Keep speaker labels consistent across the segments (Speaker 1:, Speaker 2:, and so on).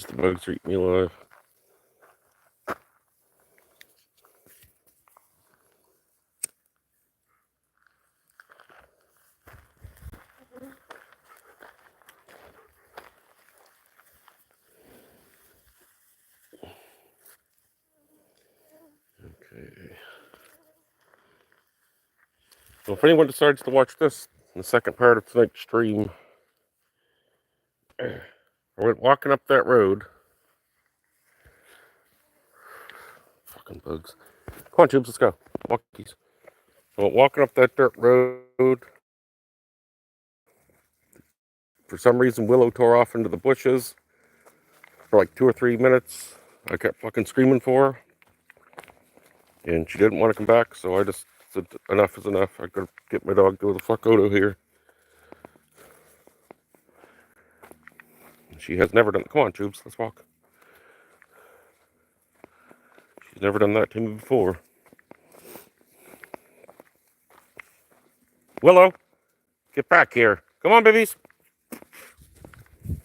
Speaker 1: Jesus, the bugs are eating me alive. Okay. So if anyone decides to watch this, the second part of tonight's stream, I went walking up that road. Fucking bugs. Come on, Tubes, let's go. Walkies. I went walking up that dirt road. For some reason, Willow tore off into the bushes for like 2 or 3 minutes. I kept fucking screaming for her. And she didn't want to come back, so I just said, enough is enough. I gotta get my dog to the fuck out of here. She has never done. Come on, Tubes, let's walk. She's never done that to me before. Willow, get back here. Come on, babies. Come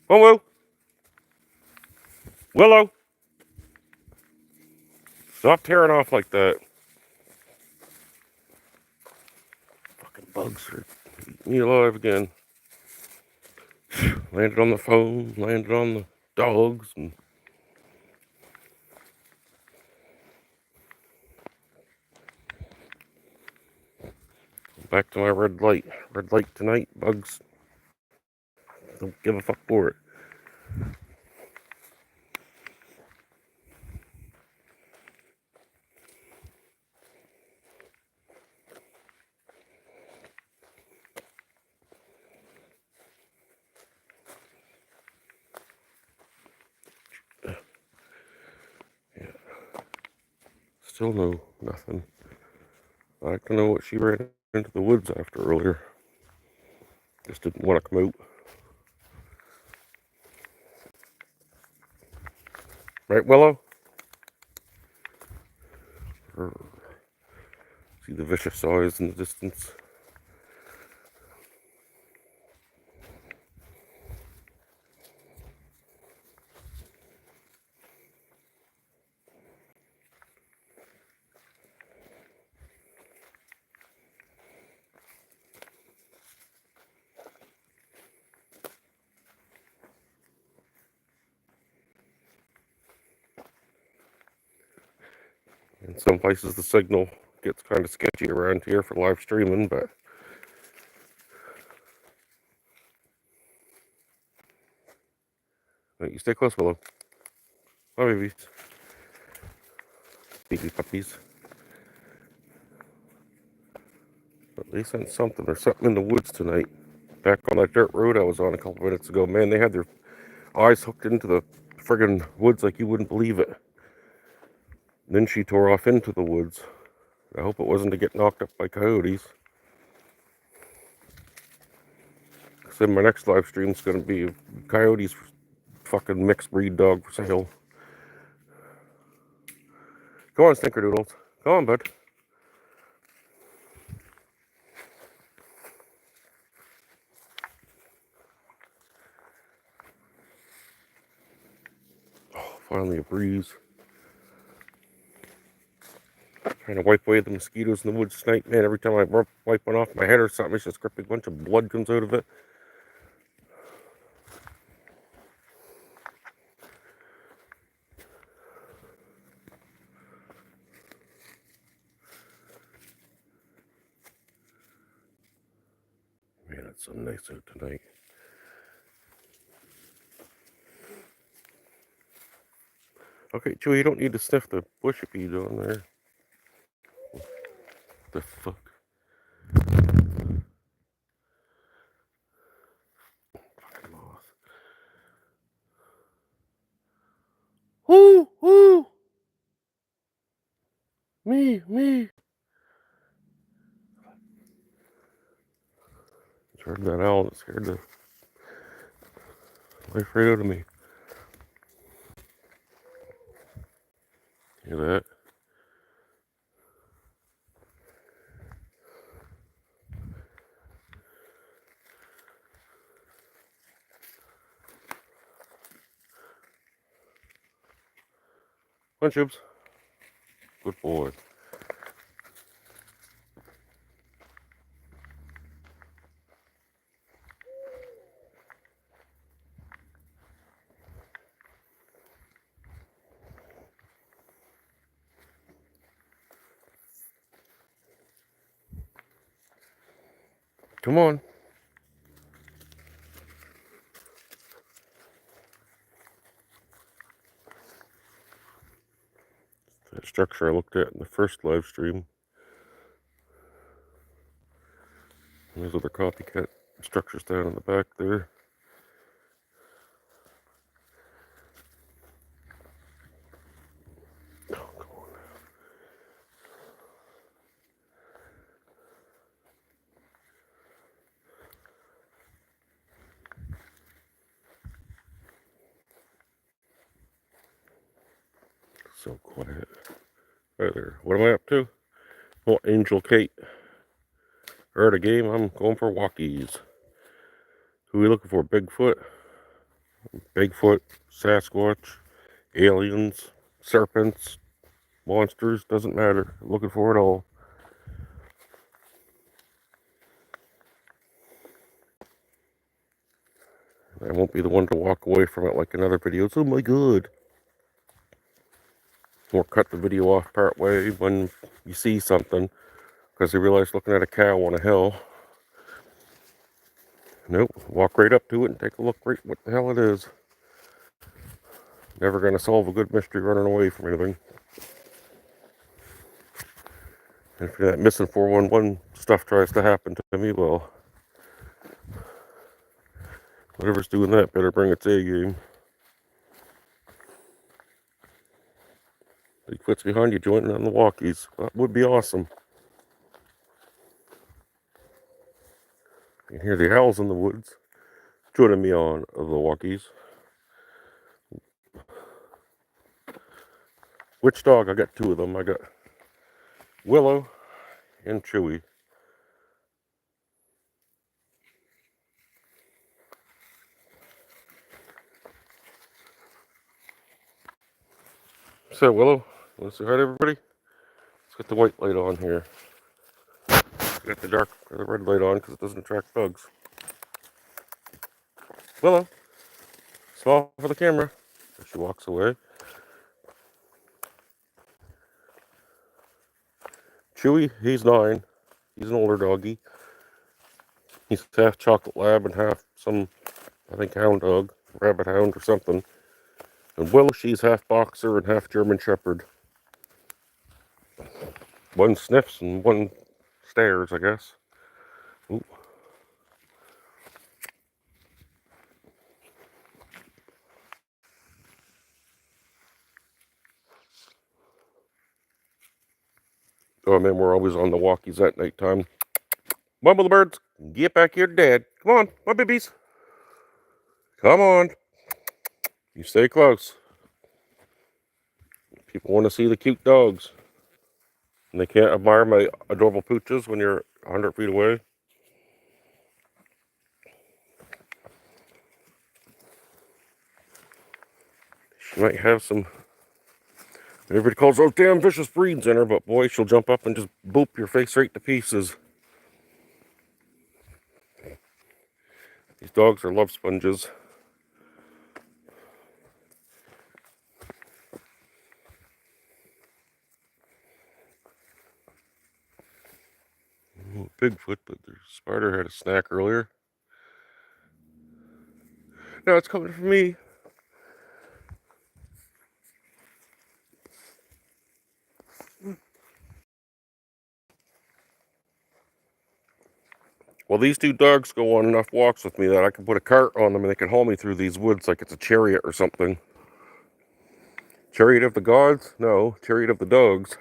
Speaker 1: on, Woo. Willow. Stop tearing off like that. Fucking bugs are eating me alive again. Landed on the phone, landed on the dogs, and back to my red light. Red light tonight, bugs. Don't give a fuck for it. Yeah. Still no nothing. I don't know what she ran into the woods after earlier. Just didn't want to come out. Right, Willow? See the vicious eyes in the distance. In some places the signal gets kind of sketchy around here for live streaming, but right, you stay close, Willow. My babies. Baby puppies. But they sent something or something in the woods tonight. Back on that dirt road I was on a couple minutes ago, man, they had their eyes hooked into the friggin' woods like you wouldn't believe it. Then she tore off into the woods. I hope it wasn't to get knocked up by coyotes. So my next live stream is going to be coyotes fucking mixed breed dog for sale. Come on, Snickerdoodles. Come on, bud. Oh, finally a breeze. Trying to wipe away the mosquitoes in the woods tonight. Man, every time I wipe one off my head or something, it's just a bunch of blood comes out of it. Man, it's so nice out tonight. Okay, Chewie, you don't need to sniff the bush if you doing there. The fuck? Fucking moth. Woo! Woo! Me! Heard that owl that scared the life right out of me. Hear that? Come on, Shubs. Good boy. Come on. That structure I looked at in the first live stream. And there's other copycat structures down in the back there. Oh, come on. So quiet. Right there. What am I up to? Oh, Angel Kate. Or at a game, I'm going for Walkies. Who are we looking for? Bigfoot? Bigfoot, Sasquatch, aliens, serpents, monsters, doesn't matter. Looking for it all. I won't be the one to walk away from it like in other videos. Oh my god. Or cut the video off part way when you see something because you realize looking at a cow on a hill. Nope, walk right up to it and take a look right what the hell it is. Never gonna solve a good mystery running away from anything. And if that missing 411 stuff tries to happen to me, well, whatever's doing that better bring its A game. Bigfoot's behind you joining on the walkies. That would be awesome. You can hear the owls in the woods joining me on the walkies. Which dog? I got two of them. I got Willow and Chewy. So Willow, want to say hi to everybody? Let's get the white light on here. Got the dark or the red light on because it doesn't attract bugs. Willow, small for the camera. She walks away. Chewy, he's 9. He's an older doggy. He's half chocolate lab and half some, I think, hound dog, rabbit hound or something. And Willow, she's half boxer and half German shepherd. One sniffs and one stares, I guess. Ooh. Oh man, we're always on the walkies at nighttime. Come on, little birds, get back here to Dad. Come on, my babies. Come on. You stay close. People want to see the cute dogs. And they can't admire my adorable pooches when you're 100 feet away. She might have some, everybody calls those damn vicious breeds in her, but boy, she'll jump up and just boop your face right to pieces. These dogs are love sponges. Ooh, Bigfoot, but the spider had a snack earlier. Now it's coming for me. Well, these two dogs go on enough walks with me that I can put a cart on them and they can haul me through these woods like it's a chariot or something. Chariot of the gods? No, chariot of the dogs.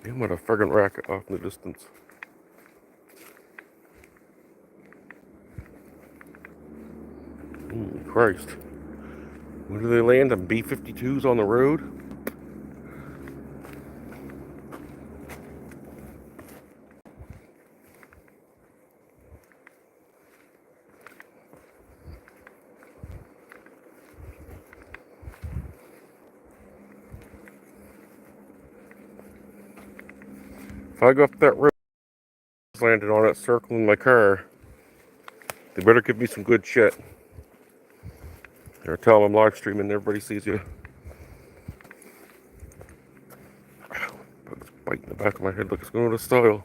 Speaker 1: Damn, what a friggin' racket off in the distance. Holy Christ. When do they land? On B-52s on the road? If I go up that road, landed on it, circling my car, they better give me some good shit. Or tell them I'm live streaming, everybody sees you. Bug's biting the back of my head like it's going out of style.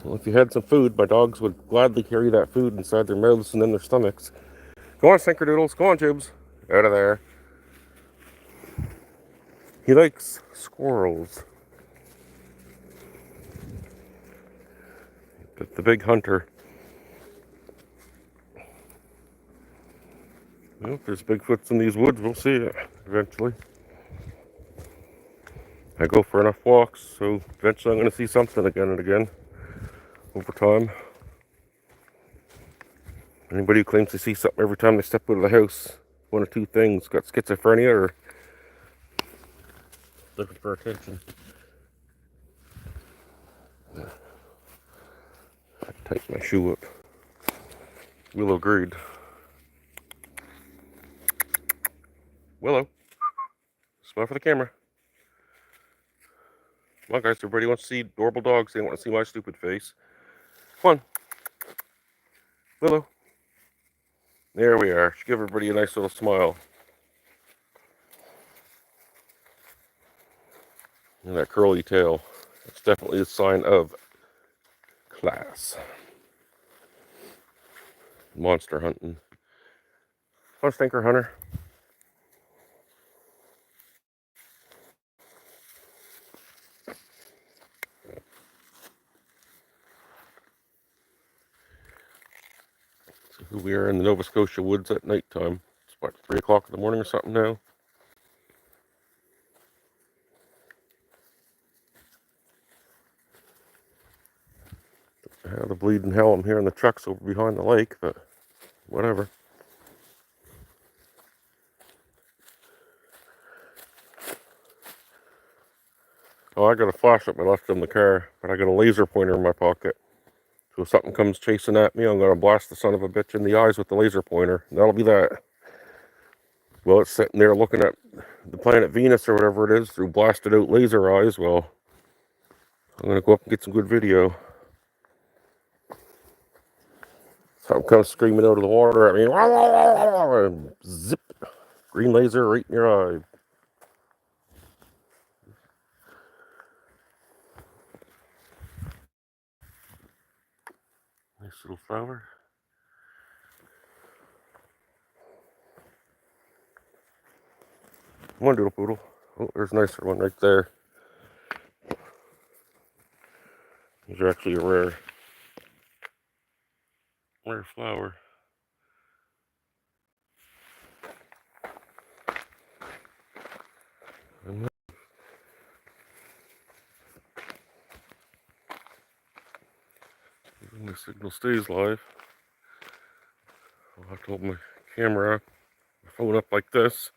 Speaker 1: Well, if you had some food, my dogs would gladly carry that food inside their mouths and in their stomachs. Go on, Snickerdoodles. Go on, Jibs. Out of there. He likes squirrels. The big hunter. Well, if there's Bigfoots in these woods, we'll see it eventually. I go for enough walks, so eventually I'm going to see something again and again over time. Anybody who claims to see something every time they step out of the house, one of two things, got schizophrenia or looking for attention. I tighten my shoe up. Willow agreed. Willow, smile for the camera. Come on, guys, everybody wants to see adorable dogs. They don't want to see my stupid face. Come on. Willow. There we are. Should give everybody a nice little smile. And that curly tail. It's definitely a sign of class. Monster hunting. Come on, Stinker Hunter. So we are in the Nova Scotia woods at night time. It's about 3 o'clock in the morning or something now. The bleeding hell, I'm hearing the trucks over behind the lake, but whatever. Oh, I got a flashlight I left in the car, but I got a laser pointer in my pocket. So if something comes chasing at me, I'm going to blast the son of a bitch in the eyes with the laser pointer. And that'll be that. Well, it's sitting there looking at the planet Venus or whatever it is through blasted out laser eyes. Well, I'm going to go up and get some good video. Something comes screaming out of the water at me. Zip. Green laser right in your eye. Nice little flower. Come on, doodle poodle. Oh, there's a nicer one right there. These are actually a rare flower. And when the signal stays live, I'll have to hold my camera, my phone up like this.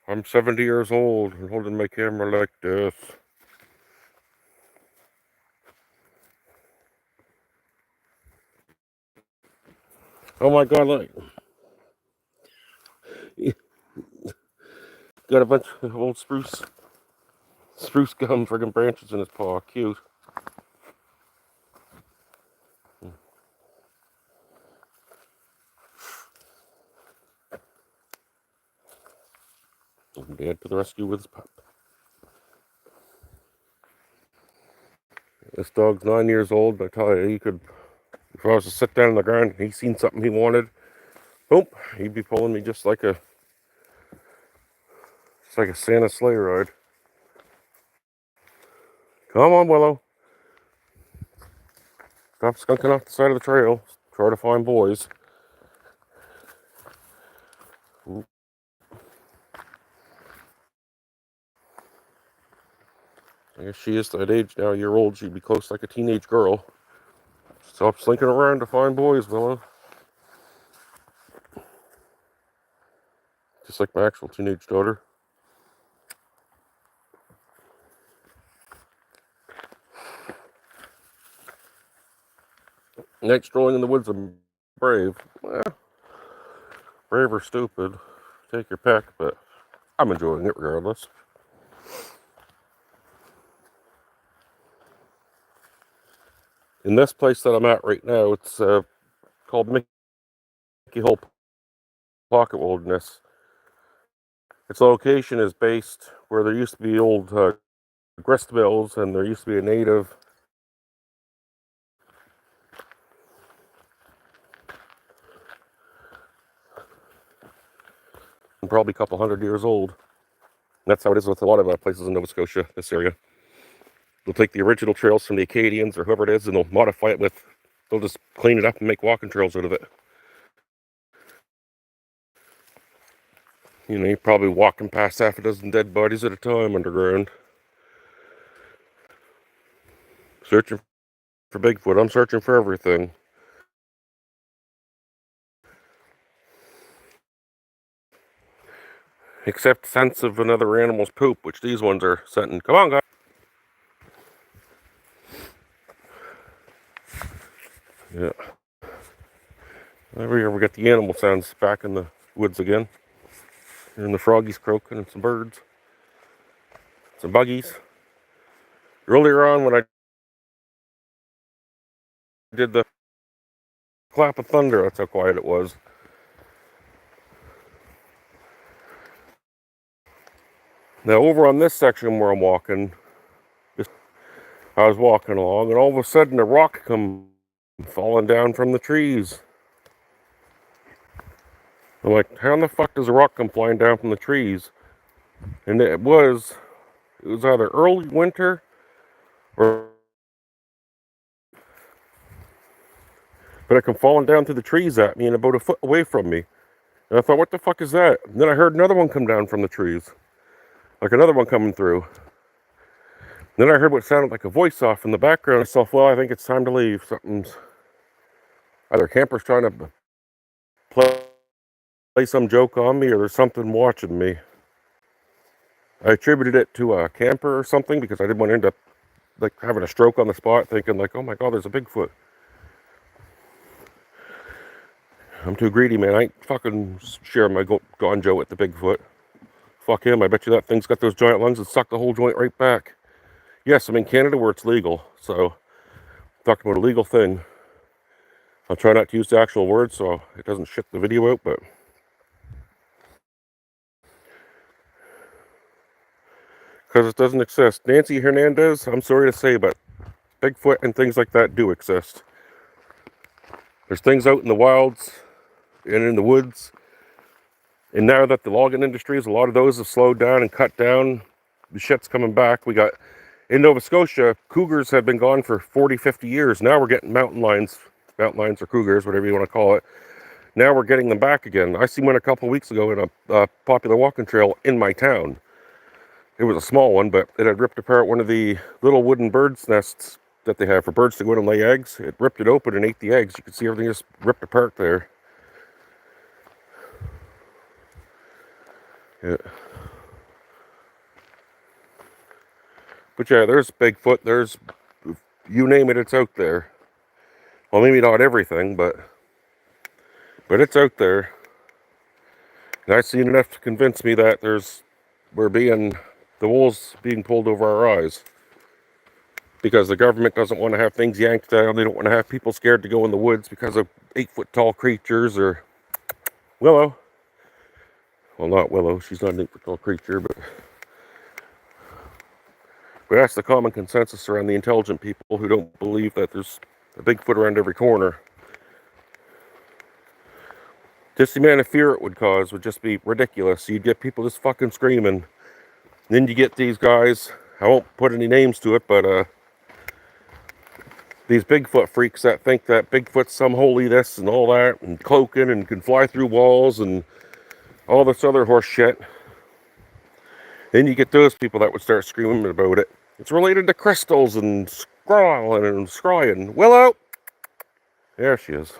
Speaker 1: I'm 70 years old and holding my camera like this. Oh my god, look. Got a bunch of old spruce gum friggin' branches in his paw. Cute. Dad to the rescue with his pup. This dog's 9 years old. I tell you, he could, if I was to sit down on the ground and he seen something he wanted, boom, he'd be pulling me just like a Santa sleigh ride. Come on, Willow. Stop skunking off the side of the trail. Try to find boys. Ooh. I guess she is that age now, a year old. She'd be close like a teenage girl. Stop slinking around to find boys, Willow. Just like my actual teenage daughter. Night strolling in the woods, I'm brave. Brave or stupid, take your pick, but I'm enjoying it regardless. In this place that I'm at right now, it's called Mickey Hole Pocket Wilderness. Its location is based where there used to be old grist mills, and there used to be a native probably a couple 100 years old. And that's how it is with a lot of places in Nova Scotia, this area. They'll take the original trails from the Acadians or whoever it is, and they'll modify it with, they'll just clean it up and make walking trails out of it. You know, you're probably walking past half a dozen dead bodies at a time underground. Searching for Bigfoot. I'm searching for everything. Except scents of another animal's poop, which these ones are scenting. Come on, guys. Yeah. Every year we get the animal sounds back in the woods again. And the froggies croaking and some birds. Some buggies. Earlier on when I did the clap of thunder, that's how quiet it was. Now over on this section where I'm walking, I was walking along and all of a sudden a rock come falling down from the trees. I'm like, how in the fuck does a rock come flying down from the trees? And it was either early winter or, but it come falling down through the trees at me and about a foot away from me. And I thought, what the fuck is that? And then I heard another one come down from the trees. Like another one coming through. And then I heard what sounded like a voice off in the background. I thought, well, I think it's time to leave. Something's, either campers trying to play some joke on me or there's something watching me. I attributed it to a camper or something because I didn't want to end up like having a stroke on the spot thinking like, oh my god, there's a Bigfoot. I'm too greedy, man. I ain't fucking sharing my gonjo with the Bigfoot. Fuck him. I bet you that thing's got those giant lungs that suck the whole joint right back. Yes, I'm in Canada where it's legal, so I'm talking about a legal thing. I'll try not to use the actual words so it doesn't shit the video out, but because it doesn't exist. Nancy Hernandez, I'm sorry to say, but Bigfoot and things like that do exist. There's things out in the wilds and in the woods. And now that the logging industries, a lot of those have slowed down and cut down, the shit's coming back. We got, in Nova Scotia, cougars have been gone for 40, 50 years. Now we're getting mountain lions or cougars, whatever you want to call it. Now we're getting them back again. I seen one a couple of weeks ago in a popular walking trail in my town. It was a small one, but it had ripped apart one of the little wooden bird's nests that they have for birds to go in and lay eggs. It ripped it open and ate the eggs. You could see everything just ripped apart there. Yeah. But yeah, there's Bigfoot. There's, you name it, it's out there. Well, maybe not everything, but it's out there. And I've seen enough to convince me that the wool's being pulled over our eyes. Because the government doesn't want to have things yanked down. They don't want to have people scared to go in the woods because of 8-foot tall creatures or Willow. Well, not Willow. She's not an 8-foot tall creature, but that's the common consensus around the intelligent people who don't believe that there's a Bigfoot around every corner. Just the amount of fear it would cause would just be ridiculous. You'd get people just fucking screaming. And then you get these guys, I won't put any names to it, but these Bigfoot freaks that think that Bigfoot's some holy this and all that, and cloaking and can fly through walls and all this other horse shit. Then you get those people that would start screaming about it. It's related to crystals and scrawling and scrying. Willow! There she is.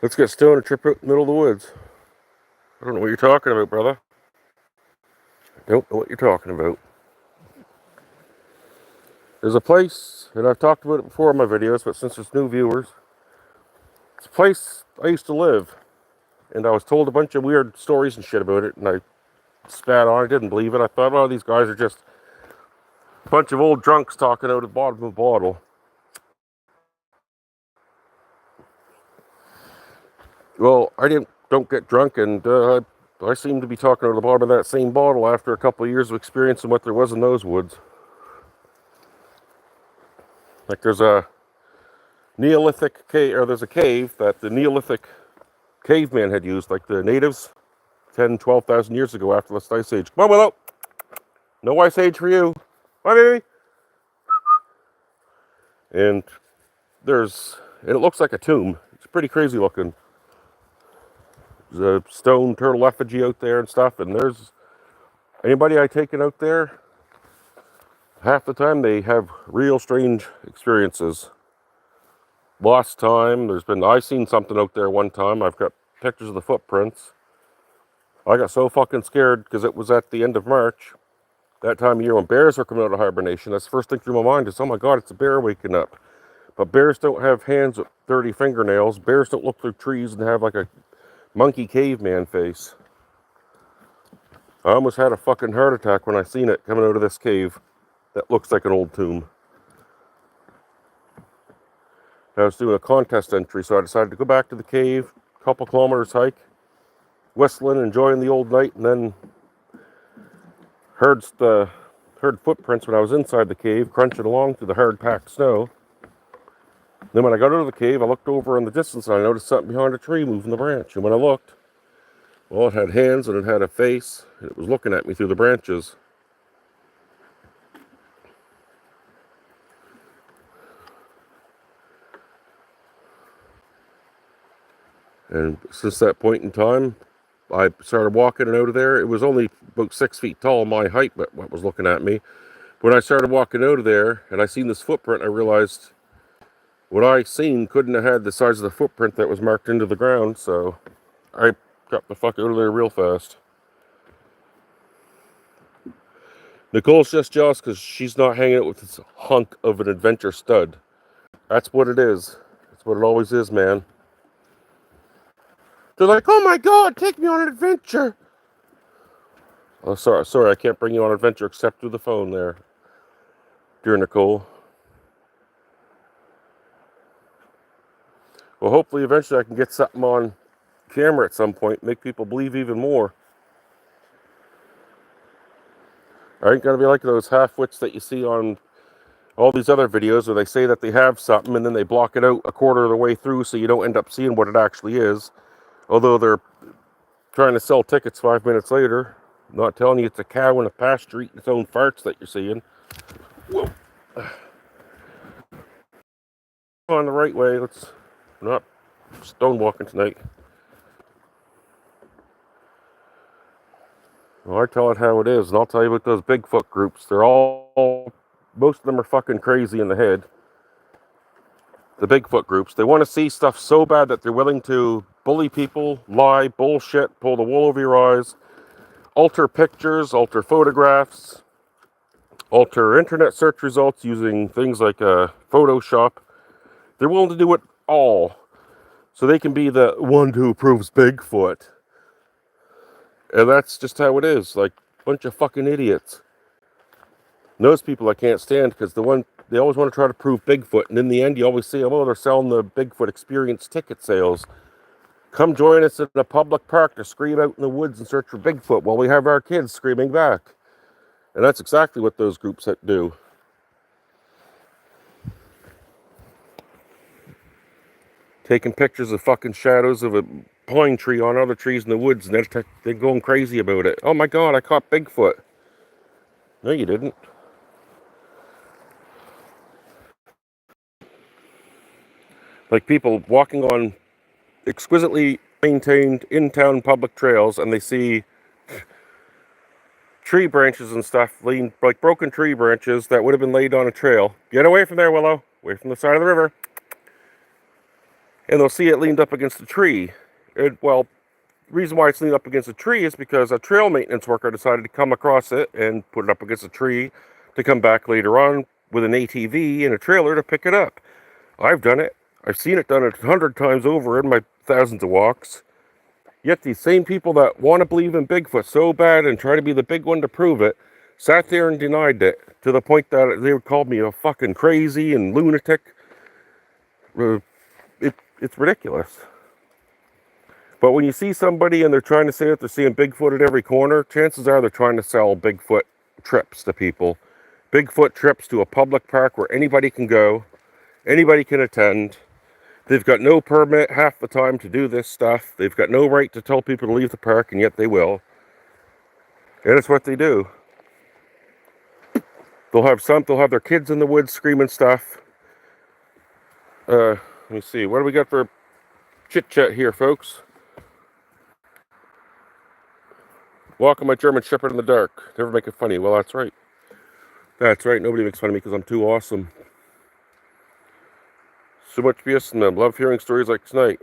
Speaker 1: Let's get stoned and trip out in the middle of the woods. I don't know what you're talking about, brother. I don't know what you're talking about. There's a place, and I've talked about it before in my videos, but since there's new viewers, it's a place I used to live, and I was told a bunch of weird stories and shit about it, and I spat on it, I didn't believe it. I thought, oh, these guys are just a bunch of old drunks talking out of the bottom of a bottle. Well, don't get drunk, and I seem to be talking out of the bottom of that same bottle after a couple of years of experiencing what there was in those woods. Like there's a Neolithic cave, or there's a cave that the Neolithic caveman had used, like the natives 10, 12,000 years ago after the Ice Age. Come on, Willow! No Ice Age for you! Bye, baby! And it looks like a tomb. It's pretty crazy looking. There's a stone turtle effigy out there and stuff, and there's anybody I taken out there, half the time they have real strange experiences. Lost time. I seen something out there one time. I've got pictures of the footprints. I got so fucking scared because it was at the end of March, that time of year when bears are coming out of hibernation. That's the first thing through my mind is, oh my God, it's a bear waking up. But bears don't have hands with dirty fingernails. Bears don't look through trees and have like a monkey caveman face. I almost had a fucking heart attack when I seen it coming out of this cave that looks like an old tomb. I was doing a contest entry, so I decided to go back to the cave, a couple kilometers hike, whistling, enjoying the old night, and then heard footprints when I was inside the cave, crunching along through the hard-packed snow. Then when I got out of the cave, I looked over in the distance, and I noticed something behind a tree moving the branch. And when I looked, well, it had hands, and it had a face, and it was looking at me through the branches. And since that point in time, I started walking out of there. It was only about 6 feet tall, my height, but what was looking at me. When I started walking out of there, and I seen this footprint, I realized what I seen couldn't have had the size of the footprint that was marked into the ground, so I got the fuck out of there real fast. Nicole's just jealous because she's not hanging out with this hunk of an adventure stud. That's what it is. That's what it always is, man. They're like, oh my God, take me on an adventure. Oh, sorry, I can't bring you on an adventure except through the phone there, dear Nicole. Well, hopefully eventually I can get something on camera at some point, make people believe even more. I ain't gonna be like those half-wits that you see on all these other videos where they say that they have something and then they block it out a quarter of the way through so you don't end up seeing what it actually is. Although they're trying to sell tickets 5 minutes later, not telling you it's a cow in a pasture eating its own farts that you're seeing. Whoa. On the right way, let's not stonewalking tonight. Well, I tell it how it is, and I'll tell you about those Bigfoot groups. Most of them are fucking crazy in the head. The Bigfoot groups, they want to see stuff so bad that they're willing to bully people, lie, bullshit, pull the wool over your eyes, alter pictures, alter photographs, alter internet search results using things like Photoshop. They're willing to do it all so they can be the one who proves Bigfoot. And that's just how it is, like a bunch of fucking idiots. And those people I can't stand because they always want to try to prove Bigfoot, and in the end you always see, oh, they're selling the Bigfoot experience ticket sales. Come join us in a public park to scream out in the woods and search for Bigfoot while we have our kids screaming back. And that's exactly what those groups do. Taking pictures of fucking shadows of a pine tree on other trees in the woods, and they're going crazy about it. Oh my God, I caught Bigfoot. No, you didn't. Like people walking on exquisitely maintained in-town public trails, and they see tree branches and stuff, like broken tree branches that would have been laid on a trail. Get away from there, Willow. Away from the side of the river. And they'll see it leaned up against a tree. The reason why it's leaned up against a tree is because a trail maintenance worker decided to come across it and put it up against a tree to come back later on with an ATV and a trailer to pick it up. I've done it. I've seen it done 100 times over in my thousands of walks. Yet these same people that want to believe in Bigfoot so bad and try to be the big one to prove it, sat there and denied it to the point that they would call me a fucking crazy and lunatic. It's ridiculous. But when you see somebody and they're trying to say that they're seeing Bigfoot at every corner, chances are they're trying to sell Bigfoot trips to people. Bigfoot trips to a public park where anybody can go, anybody can attend. They've got no permit half the time to do this stuff. They've got no right to tell people to leave the park, and yet they will. And it's what they do. They'll have their kids in the woods screaming stuff. Let me see, what do we got for chit chat here, folks? Walking my German Shepherd in the dark. Never make it funny. Well, that's right. That's right. Nobody makes fun of me because I'm too awesome. So much BS in them. Love hearing stories like tonight.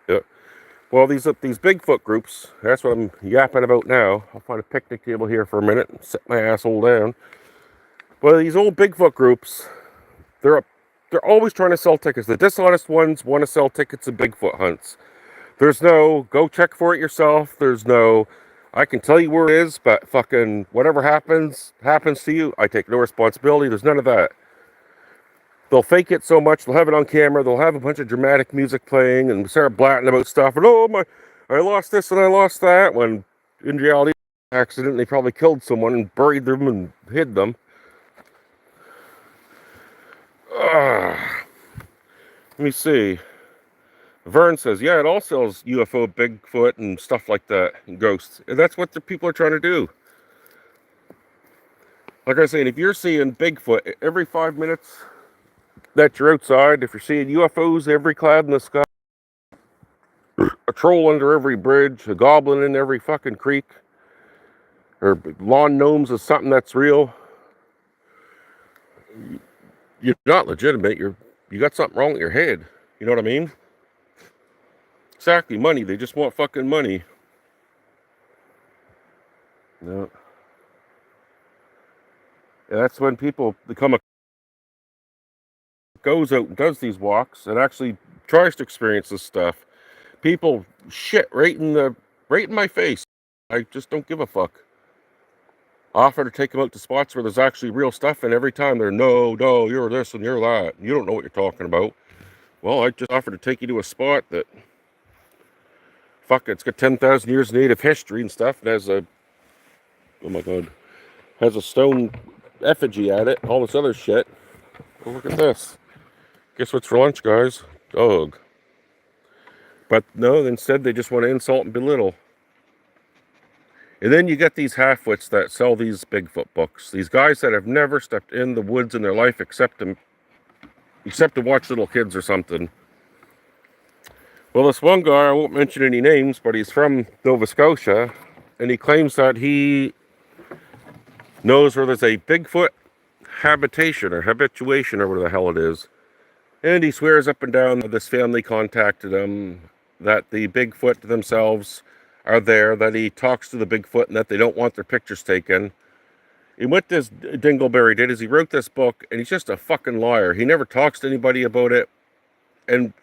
Speaker 1: Yeah. Well, these Bigfoot groups, that's what I'm yapping about now. I'll find a picnic table here for a minute and sit my asshole down. Well, these old Bigfoot groups, they're always trying to sell tickets. The dishonest ones want to sell tickets to Bigfoot hunts. There's no, go check for it yourself. There's no, I can tell you where it is, but fucking whatever happens to you. I take no responsibility. There's none of that. They'll fake it so much. They'll have it on camera. They'll have a bunch of dramatic music playing and start blatting about stuff. And I lost this and I lost that. When in reality, accident, they probably killed someone and buried them and hid them. Let me see. Vern says, yeah, it all sells UFO, Bigfoot, and stuff like that, and ghosts. And that's what the people are trying to do. Like I was saying, if you're seeing Bigfoot every 5 minutes that you're outside, if you're seeing UFOs every cloud in the sky, a troll under every bridge, a goblin in every fucking creek, or lawn gnomes is something that's real, you're not legitimate. You got something wrong with your head. You know what I mean? Exactly, money. They just want fucking money. No. And that's when people goes out and does these walks and actually tries to experience this stuff. People shit right in my face. I just don't give a fuck. Offer to take them out to spots where there's actually real stuff, and every time they're no, you're this and you're that. You don't know what you're talking about. Well, I just offered to take you to a spot that, fuck, it's got 10,000 years of native history and stuff. It has a, oh my god, has a stone effigy at it, all this other shit. Oh, look at this. Guess what's for lunch, guys? Dog. But no, instead they just want to insult and belittle. And then you get these half-wits that sell these Bigfoot books. These guys that have never stepped in the woods in their life except to watch little kids or something. Well, this one guy, I won't mention any names, but he's from Nova Scotia, and he claims that he knows where there's a Bigfoot habitation or habituation or whatever the hell it is. And he swears up and down that this family contacted him, that the Bigfoot themselves are there, that he talks to the Bigfoot and that they don't want their pictures taken. And what this Dingleberry did is he wrote this book, and he's just a fucking liar. He never talks to anybody about it. And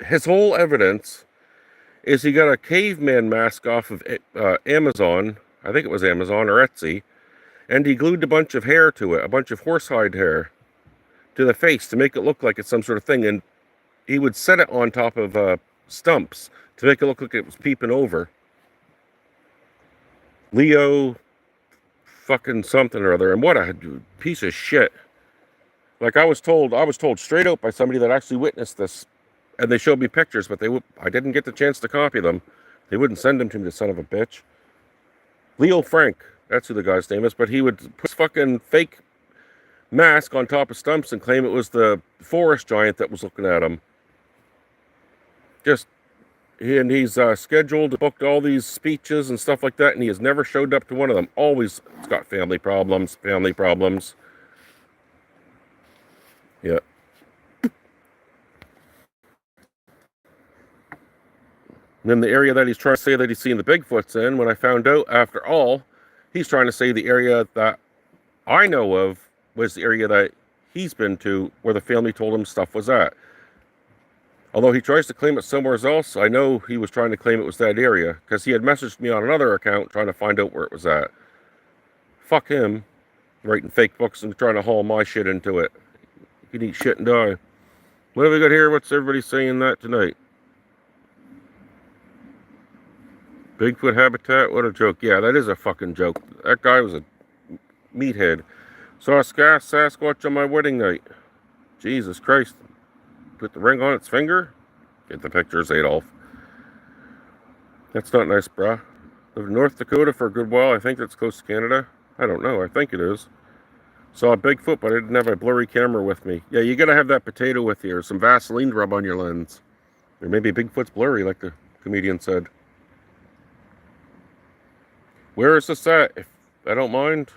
Speaker 1: his whole evidence is he got a caveman mask off of Amazon, I think it was Amazon or Etsy, and he glued a bunch of hair to it, a bunch of horsehide hair to the face to make it look like it's some sort of thing. And he would set it on top of stumps to make it look like it was peeping over. Leo fucking something or other. And what a piece of shit. Like I was told straight out by somebody that actually witnessed this, and they showed me pictures, but I didn't get the chance to copy them. They wouldn't send them to me, the son of a bitch. Leo Frank, that's who the guy's name is, but he would put fucking fake mask on top of stumps and claim it was the forest giant that was looking at him. He's scheduled, booked all these speeches and stuff like that, and he has never showed up to one of them. Always got family problems. Yeah. And then the area that he's trying to say that he's seen the Bigfoots in, when I found out, after all, he's trying to say the area that I know of was the area that he's been to where the family told him stuff was at. Although he tries to claim it somewhere else, I know he was trying to claim it was that area because he had messaged me on another account trying to find out where it was at. Fuck him, writing fake books and trying to haul my shit into it. He can eat shit and die. What have we got here? What's everybody saying that tonight? Bigfoot habitat? What a joke. Yeah, that is a fucking joke. That guy was a meathead. Saw a Sasquatch on my wedding night. Jesus Christ. Put the ring on its finger? Get the pictures, Adolf. That's not nice, brah. Lived in North Dakota for a good while. I think that's close to Canada. I don't know. I think it is. Saw a Bigfoot, but I didn't have a blurry camera with me. Yeah, you gotta have that potato with you, or some Vaseline to rub on your lens. Or maybe Bigfoot's blurry, like the comedian said. Where is this at? If I don't mind.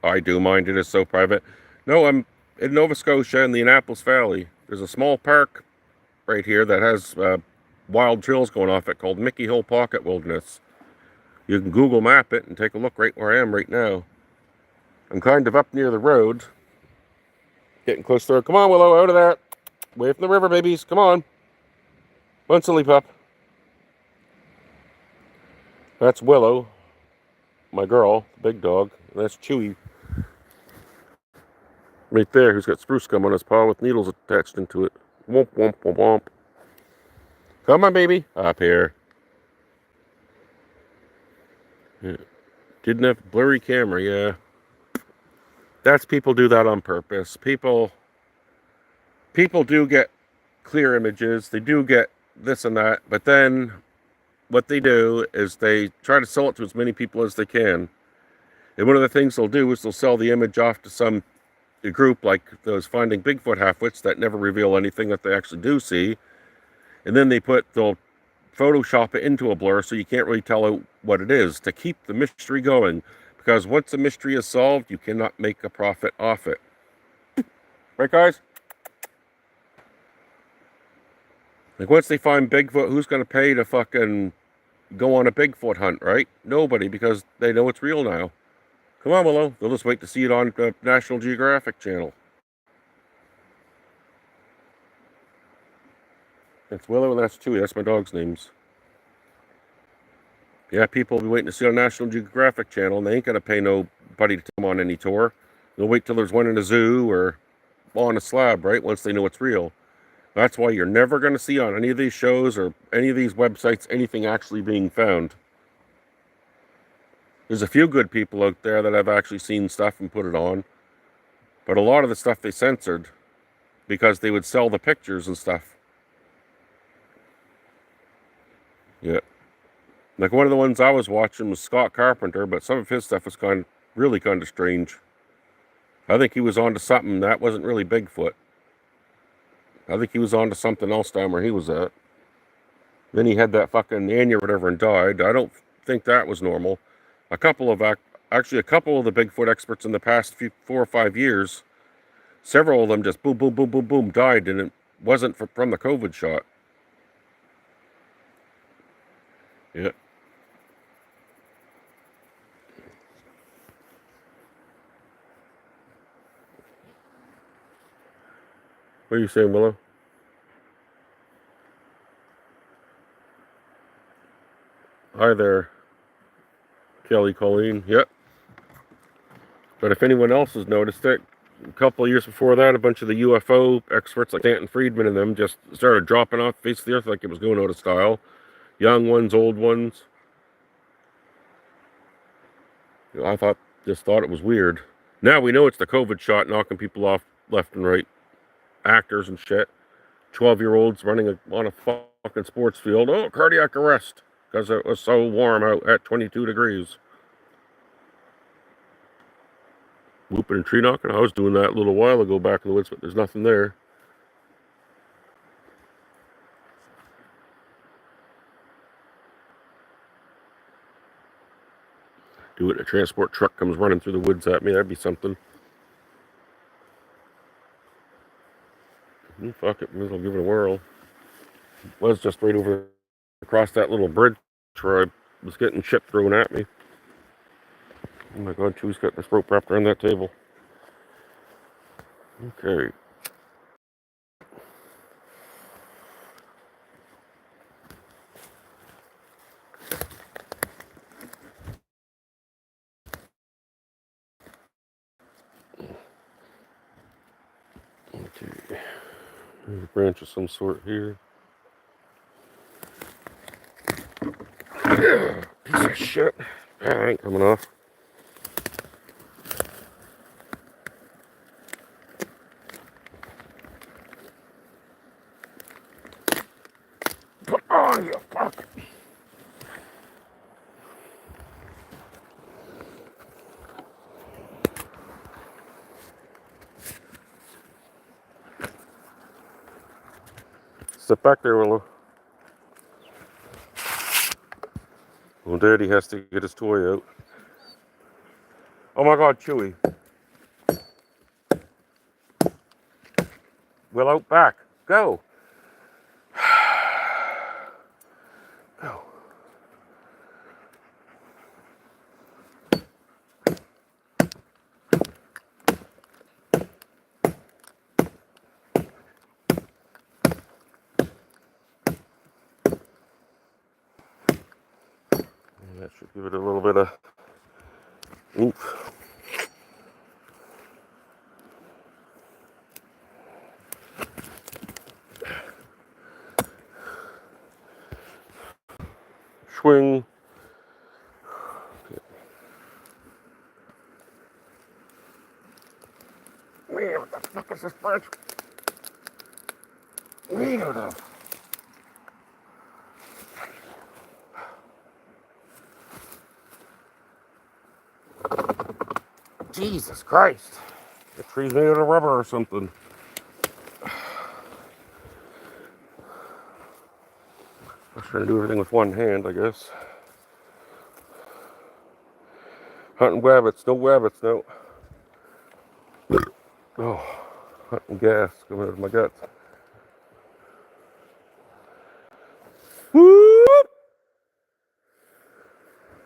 Speaker 1: I do mind. It is so private. No, I'm in Nova Scotia in the Annapolis Valley. There's a small park right here that has wild trails going off it called Mickey Hill Pocket Wilderness. You can Google map it and take a look right where I am right now. I'm kind of up near the road. Getting close to it. Come on, Willow, out of there. Away from the river, babies. Come on. One silly pup. That's Willow, my girl, the big dog. And that's Chewy. Right there, who's got spruce gum on his paw with needles attached into it. Womp, womp, womp, womp. Come on, baby. Up here. Yeah. Didn't have a blurry camera, yeah. That's people do that on purpose. People do get clear images. They do get this and that. But then what they do is they try to sell it to as many people as they can. And one of the things they'll do is they'll sell the image off to some group like those Finding Bigfoot halfwits that never reveal anything that they actually do see. And then they'll Photoshop it into a blur so you can't really tell what it is to keep the mystery going. Because once the mystery is solved, you cannot make a profit off it. Right, guys? Like, once they find Bigfoot, who's going to pay to fucking go on a Bigfoot hunt, right? Nobody, because they know it's real now. Come on, Willow. They'll just wait to see it on the National Geographic channel. That's Willow and that's Chewy. That's my dog's names. Yeah, people will be waiting to see it on National Geographic channel, and they ain't going to pay nobody to come on any tour. They'll wait till there's one in a zoo or on a slab, right? Once they know it's real. That's why you're never going to see on any of these shows or any of these websites anything actually being found. There's a few good people out there that have actually seen stuff and put it on. But a lot of the stuff they censored because they would sell the pictures and stuff. Yeah. Like one of the ones I was watching was Scott Carpenter, but some of his stuff was really kind of strange. I think he was onto something that wasn't really Bigfoot. I think he was onto something else down where he was at. Then he had that fucking aneurysm or whatever and died. I don't think that was normal. A couple of the Bigfoot experts in the past 4 or 5 years, several of them just boom, boom, boom, boom, boom, died, and it wasn't from the COVID shot. Yeah. What are you saying, Willow? Hi there, Kelly Colleen. Yep. But if anyone else has noticed it, a couple of years before that, a bunch of the UFO experts like Stanton Friedman and them just started dropping off the face of the earth like it was going out of style. Young ones, old ones. I just thought it was weird. Now we know it's the COVID shot knocking people off left and right. Actors and shit. 12-year-olds running on a fucking sports field. Oh, cardiac arrest. Because it was so warm out at 22 degrees. Whooping and tree knocking. I was doing that a little while ago back in the woods, but there's nothing there. Do it, a transport truck comes running through the woods at me. That'd be something. Fuck it, might as well give it a whirl. Was just right over across that little bridge where I was getting shit thrown at me. Oh my god, Chew's got this rope wrapped around that table. Okay. Okay. There's a branch of some sort here. Piece of shit. That ain't coming off. Come on, you fuck. Step back there, Willow. Well, Daddy has to get his toy out. Oh my God, Chewy. Willow, back. Go. Go. That should give it a little bit of oomph. Swing. Man, what the fuck is this branch? Weirdo. Jesus Christ. The tree's made out of rubber or something. I was trying to do everything with one hand, I guess. Hunting wabbits, no wabbits, no. Oh, hunting gas coming out of my guts. Whoop!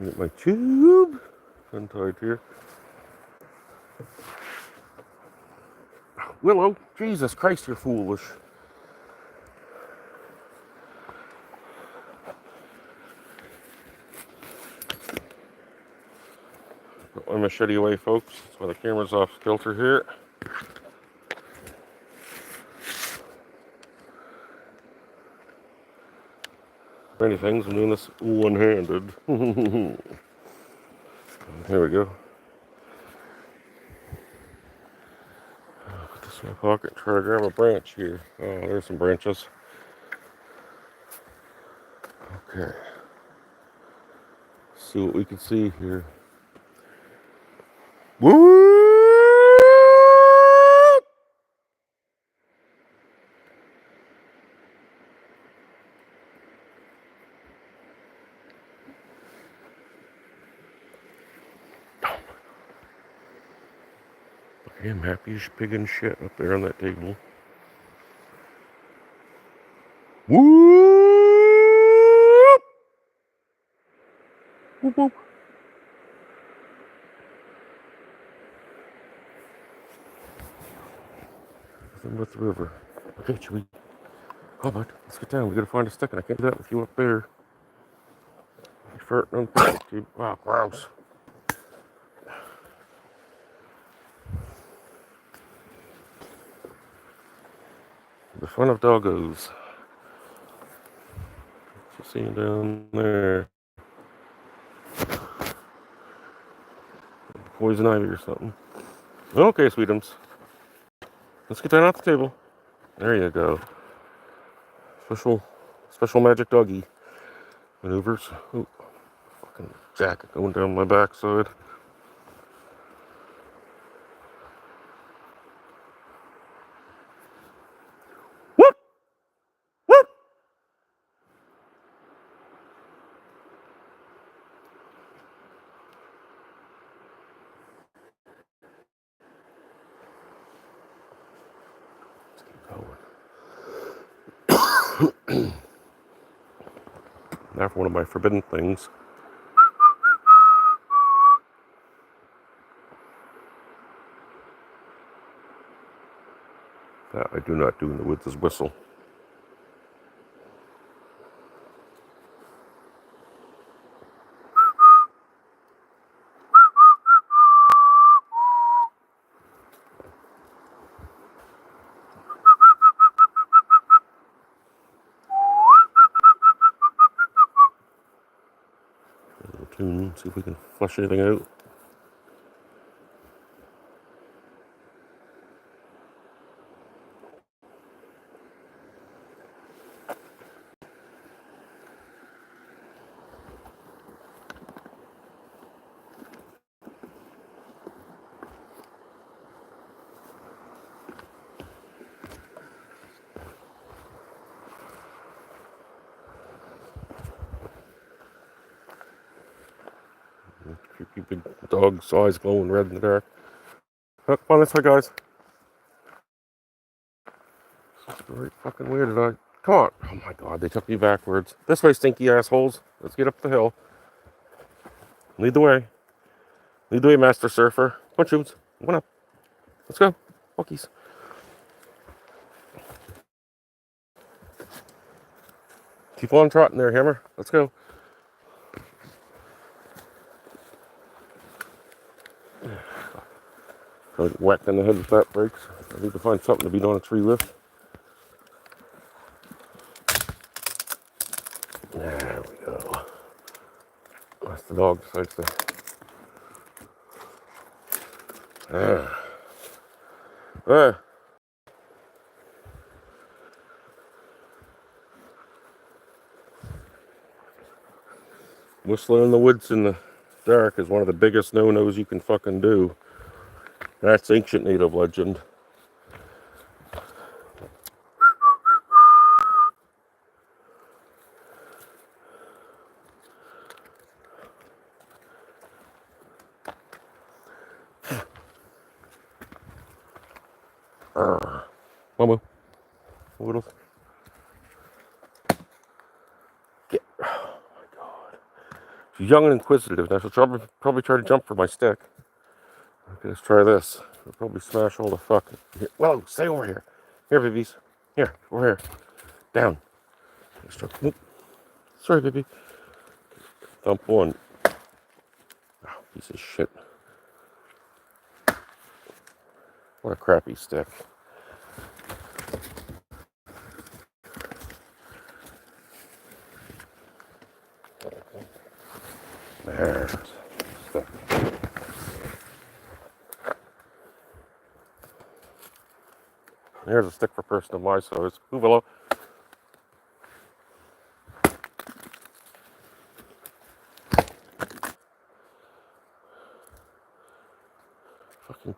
Speaker 1: Get my tube untied here. Willow, Jesus Christ, you're foolish. Put my machete away, folks. That's why the camera's off kilter here. Many things, I'm doing this one-handed. Here we go. Put this in my pocket, try to grab a branch here. Oh, there's some branches. Okay. See what we can see here. Woo! I am happy as pig and shit up there on that table. Whoop! Whoop, whoop. Nothing but the river. Okay, should we? How about? Let's get down. We gotta find a stick, and I can't do that with you up there. You're farting on the tube. Wow, gross. The fun of doggos. You see him down there. Poison ivy or something. Okay, sweetums. Let's get down off the table. There you go. Special magic doggy maneuvers. Ooh, fucking jacket going down my backside. Whoop! Whoop! Now for one of my forbidden things. That I do not do in the woods is whistle. Tune, see if we can flush anything out. Creepy big dog's eyes glowing red in the dark. Oh, come on this way, guys. It's very fucking weird, dog. Come on. Oh my god, they took me backwards. This way, stinky assholes. Let's get up the hill. Lead the way. Lead the way, Master Surfer. Come on, Shoots. Come on up. Let's go. Walkies. Keep on trotting there, Hammer. Let's go. I get whacked in the head with that breaks. I need to find something to beat on a tree with. There we go. That's the dog decides to. Whistling in the woods in the dark is one of the biggest no-nos you can fucking do. That's ancient native legend. Mama. Little. Get. Oh my god. She's young and inquisitive. Now she'll probably try to jump for my stick. Okay, let's try this. I'll probably smash all the fuck. Here. Whoa, stay over here. Here, babies. Here, over here. Down. Sorry, baby. Dump one. Oh, piece of shit. What a crappy stick. There. Stick. Here's a stick for a person of my size. Move along. Fucking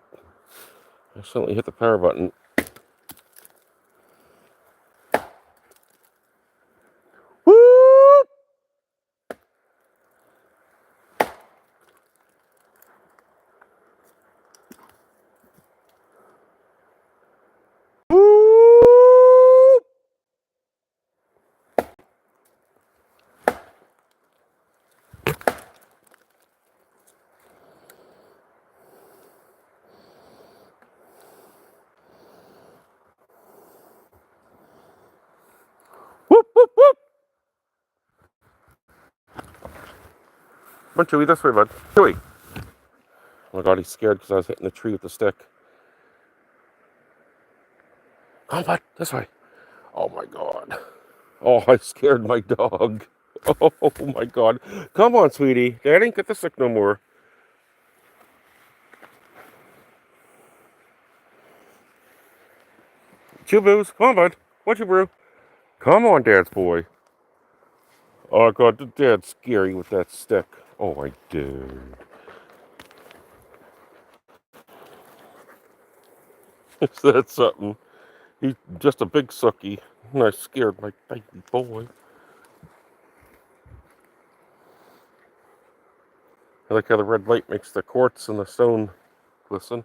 Speaker 1: accidentally hit the power button. Woo! Woo! Whoop, whoop, whoop. Come on, Chewy, this way, bud. Chewy. Oh my god, he's scared because I was hitting the tree with the stick. Come on, bud, this way. Oh my god. Oh, I scared my dog. Oh my god. Come on, sweetie. Dad ain't get the stick no more. Chew boos. Come on, bud. What you brew? Come on, Dad's boy. Oh god, the Dad's scary with that stick. Oh my dude. Is that something? He's just a big sucky. And I scared my baby boy. I like how the red light makes the quartz and the stone glisten.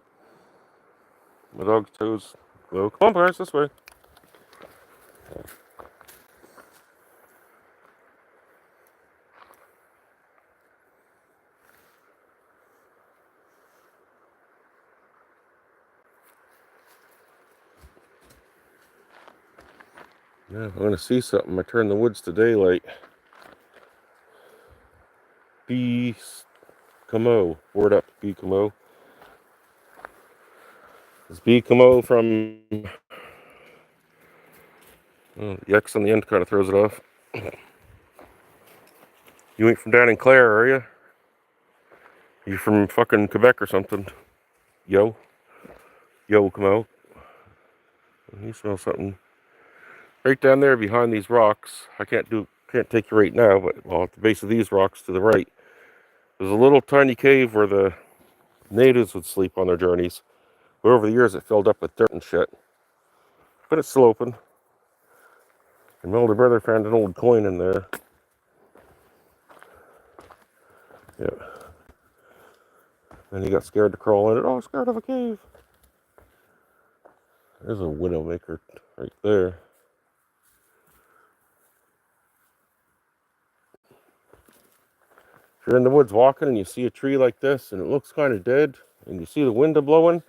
Speaker 1: My dog's toes glow. Come on, guys, this way. Yeah, if I'm gonna see something, I turn the woods to daylight. Camo. Word up, Camo. It's Camo from the X on the end kind of throws it off. You ain't from down in Clare, are you? You from fucking Quebec or something? Yo, Camo. You smell something right down there behind these rocks. I can't take you right now, but well, at the base of these rocks to the right, there's a little tiny cave where the natives would sleep on their journeys. But over the years, it filled up with dirt and shit. But it's still open. And my older brother found an old coin in there. Yeah. And he got scared to crawl in it. Oh, scared of a cave. There's a widowmaker right there. If you're in the woods walking and you see a tree like this and it looks kind of dead and you see the wind blowing,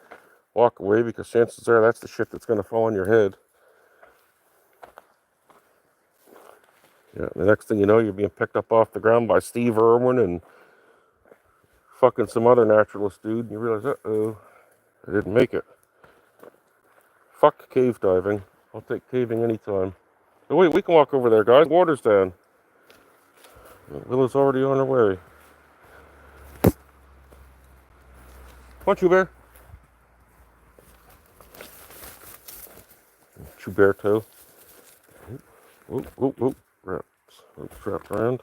Speaker 1: walk away because chances are that's the shit that's going to fall on your head. Yeah, the next thing you know, you're being picked up off the ground by Steve Irwin and fucking some other naturalist dude, and you realize, uh-oh, I didn't make it. Fuck cave diving. I'll take caving anytime. Oh, wait, we can walk over there, guys. Water's down. Willa's already on her way. Come on, Chew Bear. Chew Bear toe. Whoop, whoop, whoop. Wraps. Wrapped around.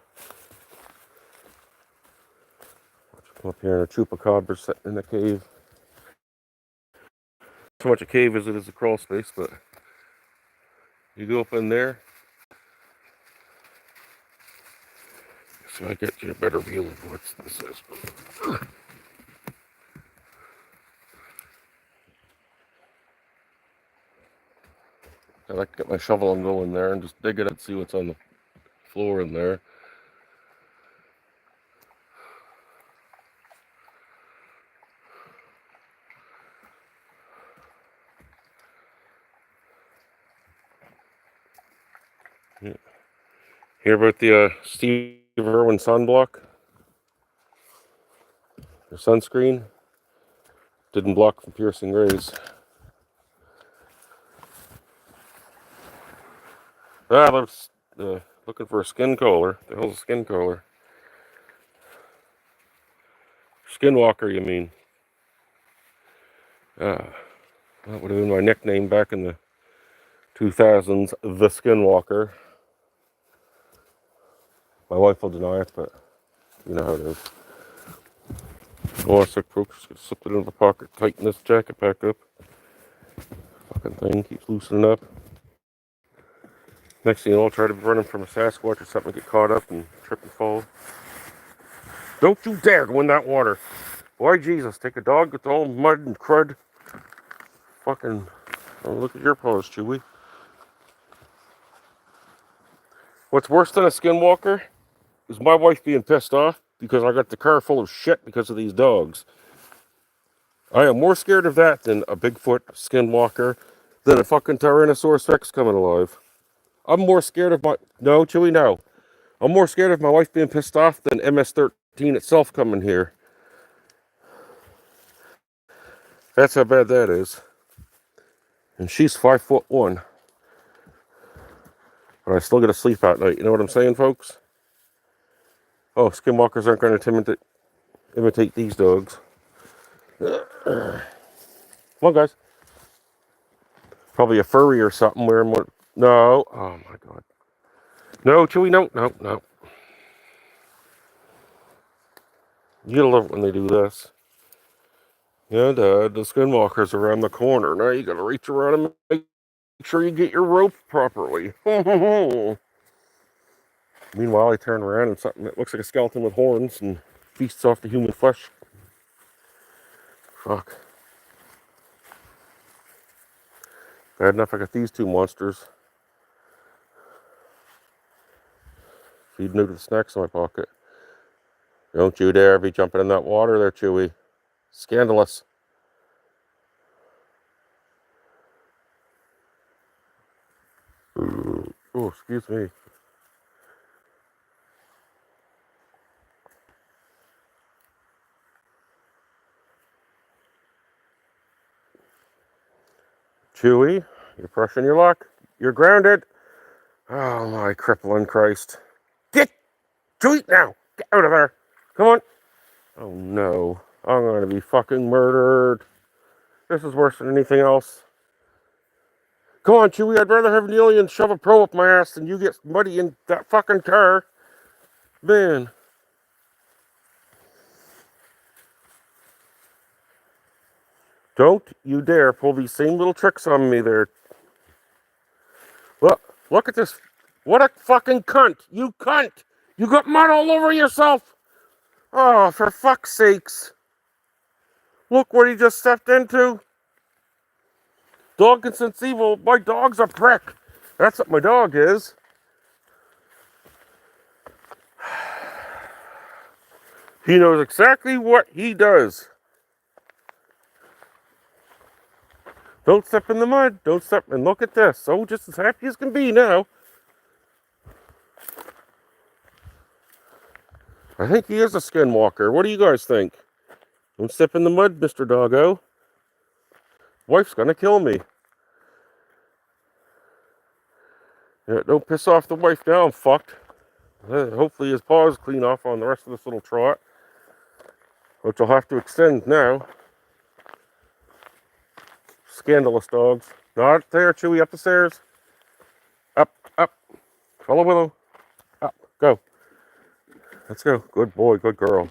Speaker 1: Come up here and a chupacabra sitting in the cave. So much a cave as it is a crawl space, but you go up in there. So I get you a better view of what this is. I like to get my shovel and go in there and just dig it and see what's on the floor in there. Yeah. Hear about the Steve Irwin sunblock? The sunscreen didn't block from piercing rays. I was looking for a skin collar. The hell's a skin collar? Skinwalker, you mean? That would have been my nickname back in the 2000s, the Skinwalker. My wife will deny it, but you know how it is. Oh, I said, folks, just slip it in the pocket, tighten this jacket back up. Fucking thing keeps loosening up. Next thing you know, I'll try to be running from a Sasquatch or something, get caught up and trip and fall. Don't you dare go in that water. Why, Jesus, take a dog with all mud and crud. Fucking, oh, look at your paws, Chewy. What's worse than a skinwalker is my wife being pissed off because I got the car full of shit because of these dogs. I am more scared of that than a Bigfoot, skinwalker, than a fucking Tyrannosaurus Rex coming alive. I'm more scared of no, Chewy, no. I'm more scared of my wife being pissed off than MS-13 itself coming here. That's how bad that is. And she's 5'1". But I still get to sleep at night. You know what I'm saying, folks? Oh, skinwalkers aren't going to imitate these dogs. Come on, guys. Probably a furry or something wearing what? No. Oh, my God. No, Chewy, no. You gotta love it when they do this. Yeah, Dad, the skinwalker's around the corner. Now you gotta reach around and make sure you get your rope properly. Meanwhile, I turn around and something that looks like a skeleton with horns and feasts off the human flesh. Fuck. Bad enough I got these two monsters. Feeding out the snacks in my pocket. Don't you dare be jumping in that water there, Chewy. Scandalous. Oh, excuse me. Chewy, you're pressing your luck. You're grounded. Oh my crippling Christ. Get Chewy now. Get out of there. Come on. Oh no. I'm gonna be fucking murdered. This is worse than anything else. Come on, Chewy. I'd rather have an alien shove a probe up my ass than you get muddy in that fucking car. Man. Don't you dare pull these same little tricks on me there. Look at this. What a fucking cunt. You cunt. You got mud all over yourself. Oh, for fuck's sakes. Look what he just stepped into. Dog can sense evil. My dog's a prick. That's what my dog is. He knows exactly what he does. Don't step in the mud. Don't step. And look at this. Oh, just as happy as can be now. I think he is a skinwalker. What do you guys think? Don't step in the mud, Mr. Doggo. Wife's gonna kill me. Yeah, don't piss off the wife now. I'm fucked. Hopefully his paws clean off on the rest of this little trot, which I'll have to extend now. Scandalous dogs. Not there, Chewy. Up the stairs. Up, up. Follow Willow. Up. Go. Let's go. Good boy. Good girl.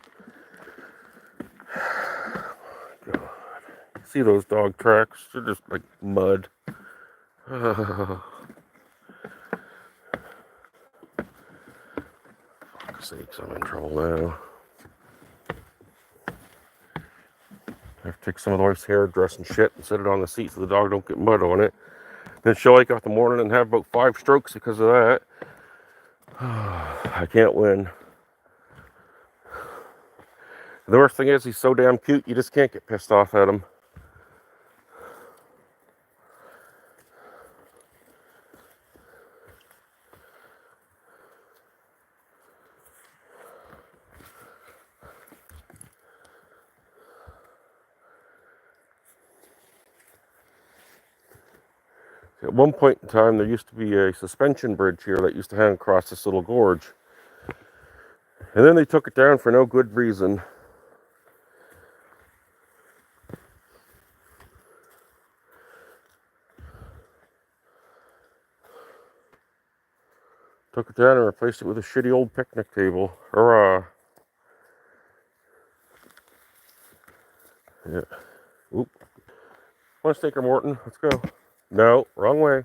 Speaker 1: God. See those dog tracks? They're just like mud. Fuck's sakes, I'm in trouble now. I have to take some of the wife's hairdress and shit and set it on the seat so the dog don't get mud on it. Then she'll wake up in the morning and have about 5 strokes because of that. I can't win. The worst thing is he's so damn cute, you just can't get pissed off at him. At one point in time, there used to be a suspension bridge here that used to hang across this little gorge. And then they took it down for no good reason. Took it down and replaced it with a shitty old picnic table. Hurrah. Yeah. Oop. Want to take her, Morton? Let's go. No, wrong way.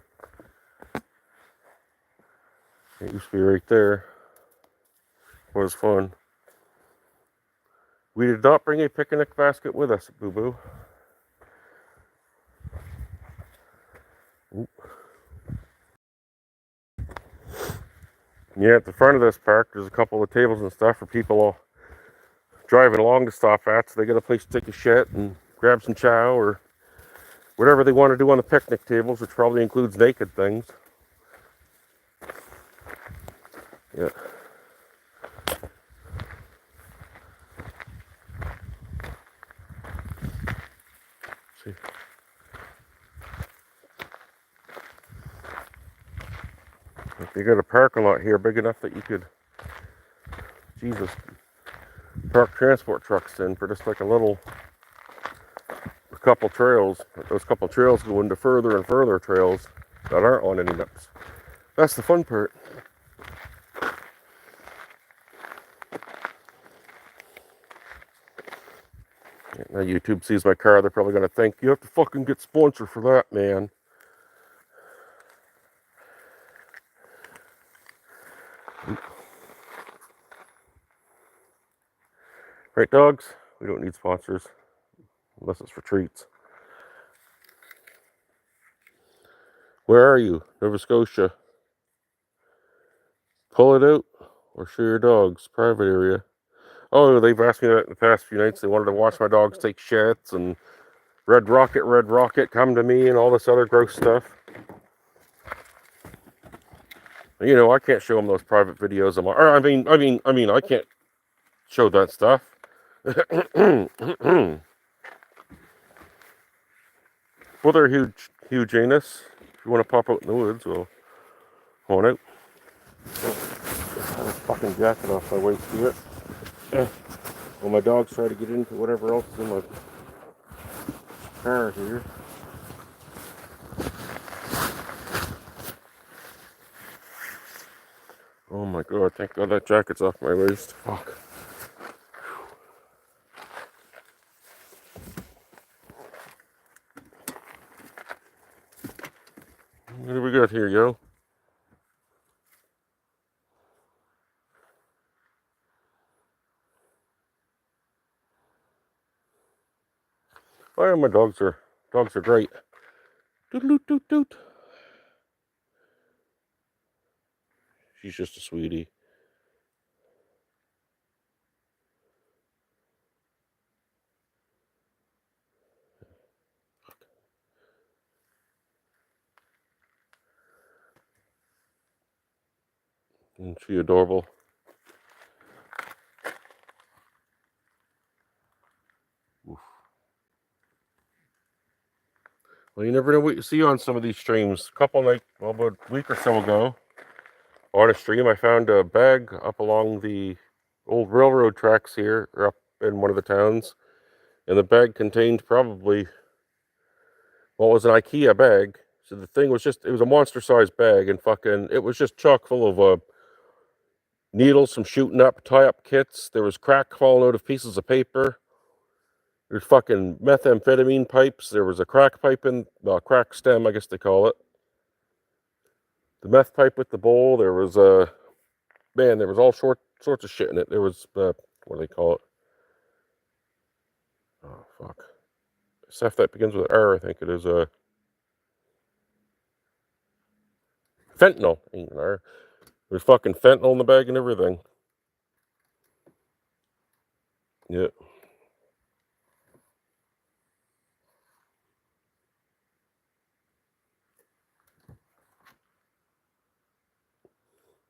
Speaker 1: It used to be right there. It was fun. We did not bring a picnic basket with us, boo-boo. Yeah, at the front of this park, there's a couple of tables and stuff for people driving along to stop at, so they get a place to take a shit and grab some chow or whatever they want to do on the picnic tables, which probably includes naked things. Yeah. See. You got a parking lot here big enough that you could, Jesus, park transport trucks in for just like a couple trails. But those couple trails go into further and further trails that aren't on any maps. That's the fun part. Now YouTube sees my car, they're probably going to think, you have to fucking get sponsored for that, man. Right, dogs? We don't need sponsors, unless it's for treats. Where are you? Nova Scotia. Pull it out, or show your dogs. Private area. Oh, they've asked me that in the past few nights. They wanted to watch my dogs take shits and red rocket, come to me and all this other gross stuff. You know, I can't show them those private videos of my. Or I mean, I can't show that stuff. Well, they're huge anus. If you want to pop out in the woods, well, come on out. Have a fucking jacket off my waist here. Well, my dogs try to get into whatever else is in my car here. Oh my god, thank god that jacket's off my waist. Fuck. What do we got here, yo? Oh yeah, my dogs are great. Doot doot doot. She's just a sweetie. Isn't she adorable? Oof. Well, you never know what you see on some of these streams. About a week or so ago, on a stream, I found a bag up along the old railroad tracks here, or up in one of the towns, and the bag contained probably, well, it was an IKEA bag. So the thing was it was a monster-sized bag, and fucking, it was just chock full of needles from shooting up, tie-up kits. There was crack falling out of pieces of paper. There's fucking methamphetamine pipes. There was a crack pipe crack stem, I guess they call it. The meth pipe with the bowl. There was there was all sorts of shit in it. There was what do they call it? Oh fuck, stuff that begins with R. I think it is fentanyl. Ain't an R. There's fucking fentanyl in the bag and everything. Yeah.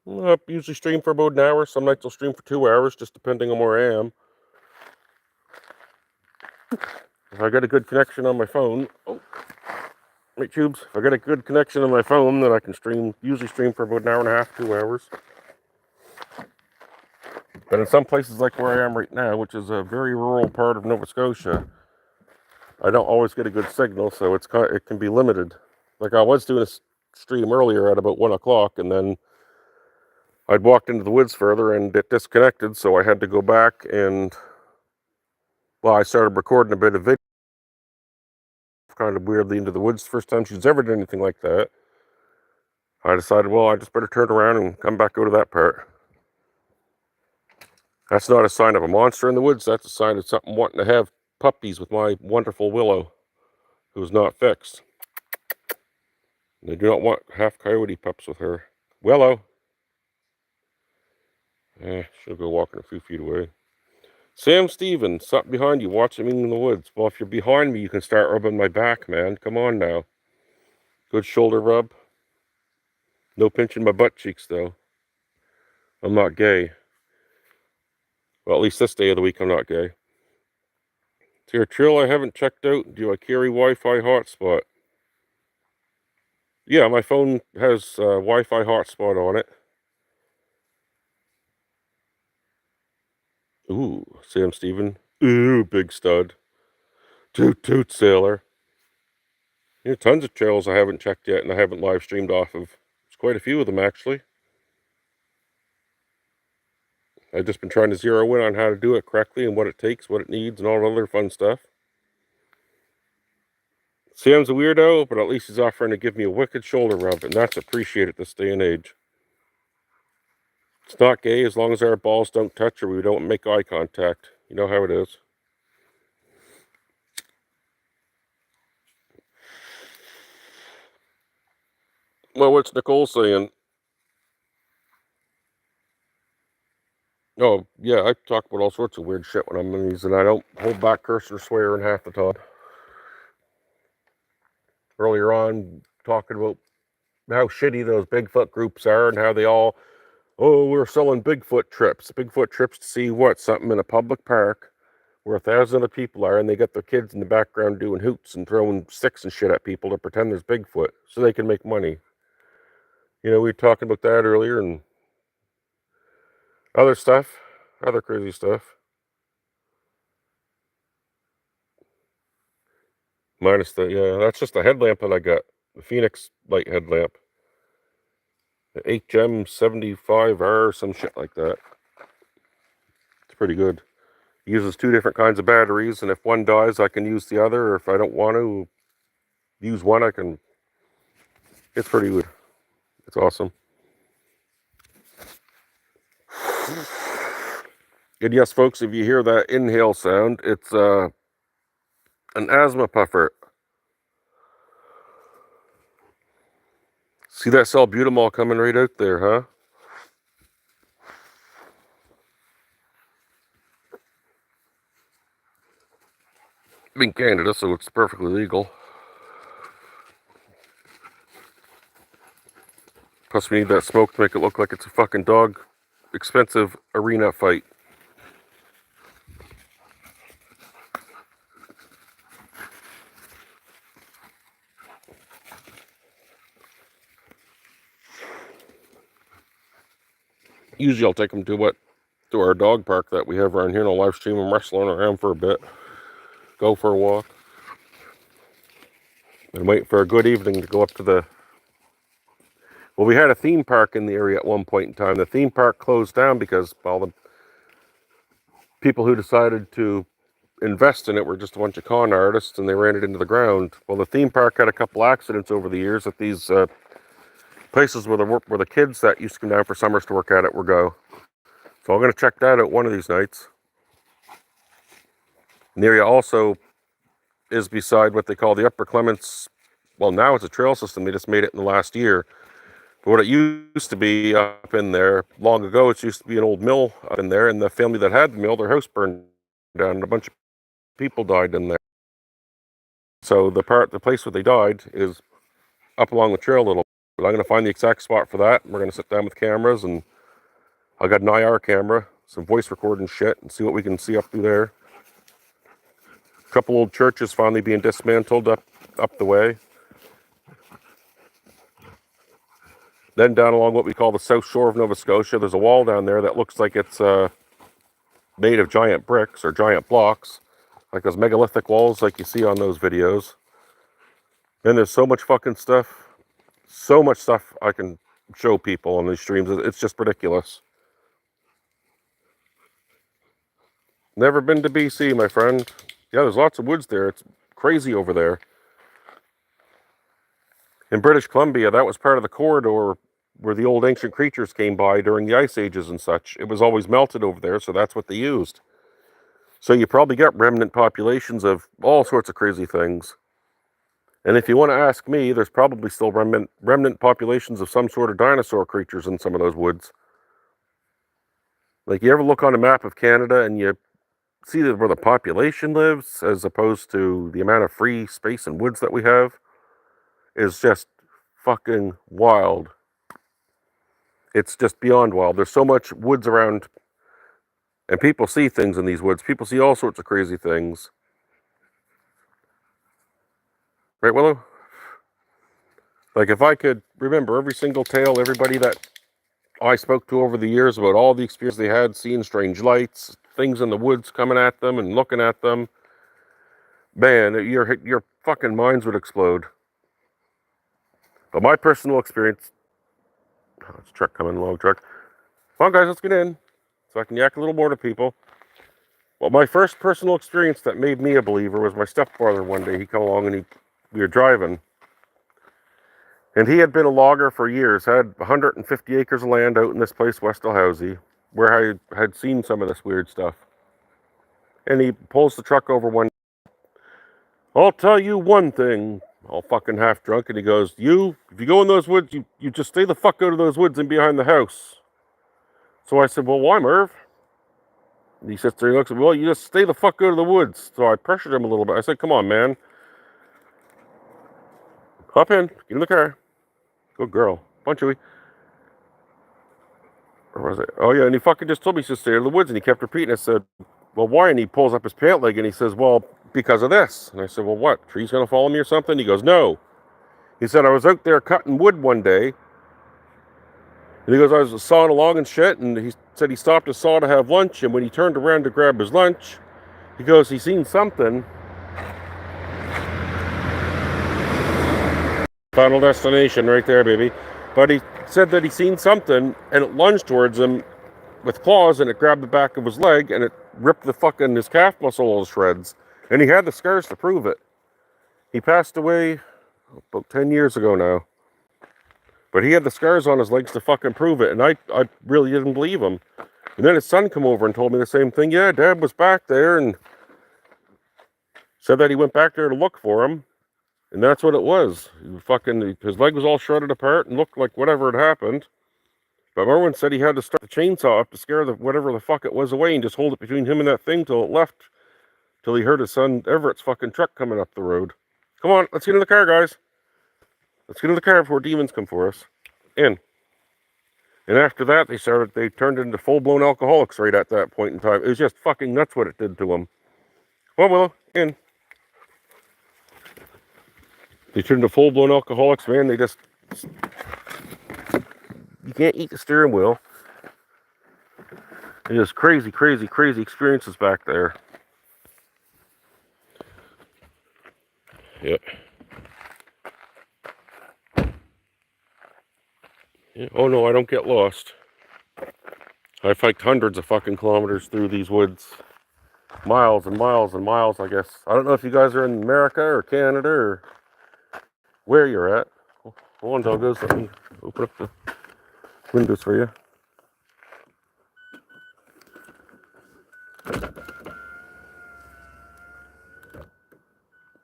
Speaker 1: I usually stream for about an hour. Some nights I'll stream for 2 hours, just depending on where I am. If I get a good connection on my phone, right, tubes. If I get a good connection on my phone, then I can usually stream for about an hour and a half, 2 hours. But in some places like where I am right now, which is a very rural part of Nova Scotia, I don't always get a good signal, so it can be limited. Like I was doing a stream earlier at about 1 o'clock, and then I'd walked into the woods further and it disconnected, so I had to go back and, well, I started recording a bit of video, kind of weirdly into the woods. The first time she's ever done anything like that. I decided, well, I just better turn around and come back out of that part. That's not a sign of a monster in the woods. That's a sign of something wanting to have puppies with my wonderful Willow, who's not fixed. They do not want half coyote pups with her. Willow. She'll go walking a few feet away. Sam Stevens, something behind you watching me in the woods. Well, if you're behind me, you can start rubbing my back, man. Come on now. Good shoulder rub. No pinching my butt cheeks, though. I'm not gay. Well, at least this day of the week, I'm not gay. Is there a trail I haven't checked out? Do I carry Wi-Fi hotspot? Yeah, my phone has Wi-Fi hotspot on it. Ooh, Sam Steven. Ooh, big stud. Toot toot sailor. There tons of trails I haven't checked yet and I haven't live streamed off of. There's quite a few of them, actually. I've just been trying to zero in on how to do it correctly and what it takes, what it needs, and all the other fun stuff. Sam's a weirdo, but at least he's offering to give me a wicked shoulder rub, and that's appreciated this day and age. It's not gay as long as our balls don't touch or we don't make eye contact. You know how it is. Well, what's Nicole saying? Oh, yeah, I talk about all sorts of weird shit when I'm in these, and I don't hold back cursing or swearing half the time. Earlier on, talking about how shitty those Bigfoot groups are and how they all, oh, we're selling Bigfoot trips. Bigfoot trips to see what? Something in a public park where 1,000 other people are, and they got their kids in the background doing hoots and throwing sticks and shit at people to pretend there's Bigfoot so they can make money. You know, we were talking about that earlier and other stuff, other crazy stuff. Minus the, yeah, that's just a headlamp that I got. The Phoenix light headlamp. The HM 75R or some shit like that. It's pretty good. It uses 2 different kinds of batteries, and if one dies, I can use the other, or if I don't want to use one, I can. It's pretty good. It's awesome. And yes, folks, if you hear that inhale sound, it's an asthma puffer. See that salbutamol coming right out there, huh? I'm in Canada, so it's perfectly legal. Plus, we need that smoke to make it look like it's a fucking dog expensive arena fight. Usually I'll take them to our dog park that we have around here, and I'll live stream them wrestling around for a bit. Go for a walk. And wait for a good evening to go up to the... Well, we had a theme park in the area at one point in time. The theme park closed down because all the people who decided to invest in it were just a bunch of con artists, and they ran it into the ground. Well, the theme park had a couple accidents over the years at these places where the kids that used to come down for summers to work at it would go. So I'm going to check that out one of these nights. The area also is beside what they call the Upper Clements. Well, now it's a trail system. They just made it in the last year. But what it used to be up in there, long ago, it used to be an old mill up in there. And the family that had the mill, their house burned down. And a bunch of people died in there. So the place where they died is up along the trail a little. But I'm going to find the exact spot for that. And we're going to sit down with cameras, and I got an IR camera, some voice recording shit, and see what we can see up through there. A couple old churches finally being dismantled up the way. Then down along what we call the south shore of Nova Scotia, there's a wall down there that looks like it's made of giant bricks or giant blocks, like those megalithic walls like you see on those videos. And there's so much fucking stuff, so much stuff I can show people on these streams. It's just ridiculous. Never been to BC, my friend. Yeah, there's lots of woods there. It's crazy over there. In British Columbia, that was part of the corridor where the old ancient creatures came by during the ice ages and such. It was always melted over there, so that's what they used. So you probably get remnant populations of all sorts of crazy things. And if you want to ask me, there's probably still remnant populations of some sort of dinosaur creatures in some of those woods. Like, you ever look on a map of Canada and you see where the population lives as opposed to the amount of free space and woods that we have? Is just fucking wild. It's just beyond wild. There's so much woods around, and people see things in these woods. People see all sorts of crazy things. Right, Willow? Like, if I could remember every single tale, everybody that I spoke to over the years about all the experience they had, seeing strange lights, things in the woods coming at them and looking at them, man, your fucking minds would explode. But my personal experience... Oh, it's a truck coming, long truck. Come on, guys, let's get in so I can yak a little more to people. Well, my first personal experience that made me a believer was my stepfather. One day he come along and we were driving. And he had been a logger for years, had 150 acres of land out in this place, West Dalhousie, where I had seen some of this weird stuff. And he pulls the truck over one day. I'll tell you one thing, all fucking half drunk, and he goes, if you go in those woods, you just stay the fuck out of those woods and behind the house. So I said, well, why, Merv? And he sits there and looks at me, well, you just stay the fuck out of the woods. So I pressured him a little bit. I said, come on, man. Hop in, get in the car. Good girl. Bunch of... Or was it? Oh, yeah, and he fucking just told me he's just there in the woods, and he kept repeating. I said, well, why? And he pulls up his pant leg, and he says, well, because of this. And I said, well, what? Tree's going to follow me or something? He goes, no. He said, I was out there cutting wood one day, and he goes, I was sawing along and shit, and he said he stopped his saw to have lunch, and when he turned around to grab his lunch, he goes, he seen something. Final destination right there, baby. But he said that he seen something, and it lunged towards him with claws, and it grabbed the back of his leg, and it ripped the fucking his calf muscle all to shreds. And he had the scars to prove it. He passed away about 10 years ago now. But he had the scars on his legs to fucking prove it, and I really didn't believe him. And then his son come over and told me the same thing. Yeah, Dad was back there, and said that he went back there to look for him. And that's what it was. His leg was all shredded apart and looked like whatever had happened. But Merwin said he had to start the chainsaw up to scare whatever the fuck it was away and just hold it between him and that thing till it left. Till he heard his son Everett's fucking truck coming up the road. Come on, let's get in the car, guys. Let's get in the car before demons come for us. In. And after that, they turned into full-blown alcoholics right at that point in time. It was just fucking nuts what it did to them. Well, Willow, in. They turned into full-blown alcoholics, man. They just... You can't eat the steering wheel. It is crazy, crazy, crazy experiences back there. Yep. Yeah. Oh no, I don't get lost. I've hiked hundreds of fucking kilometers through these woods. Miles and miles and miles, I guess. I don't know if you guys are in America or Canada or where you're at. Hold on, doggos. Let me open up the windows for you.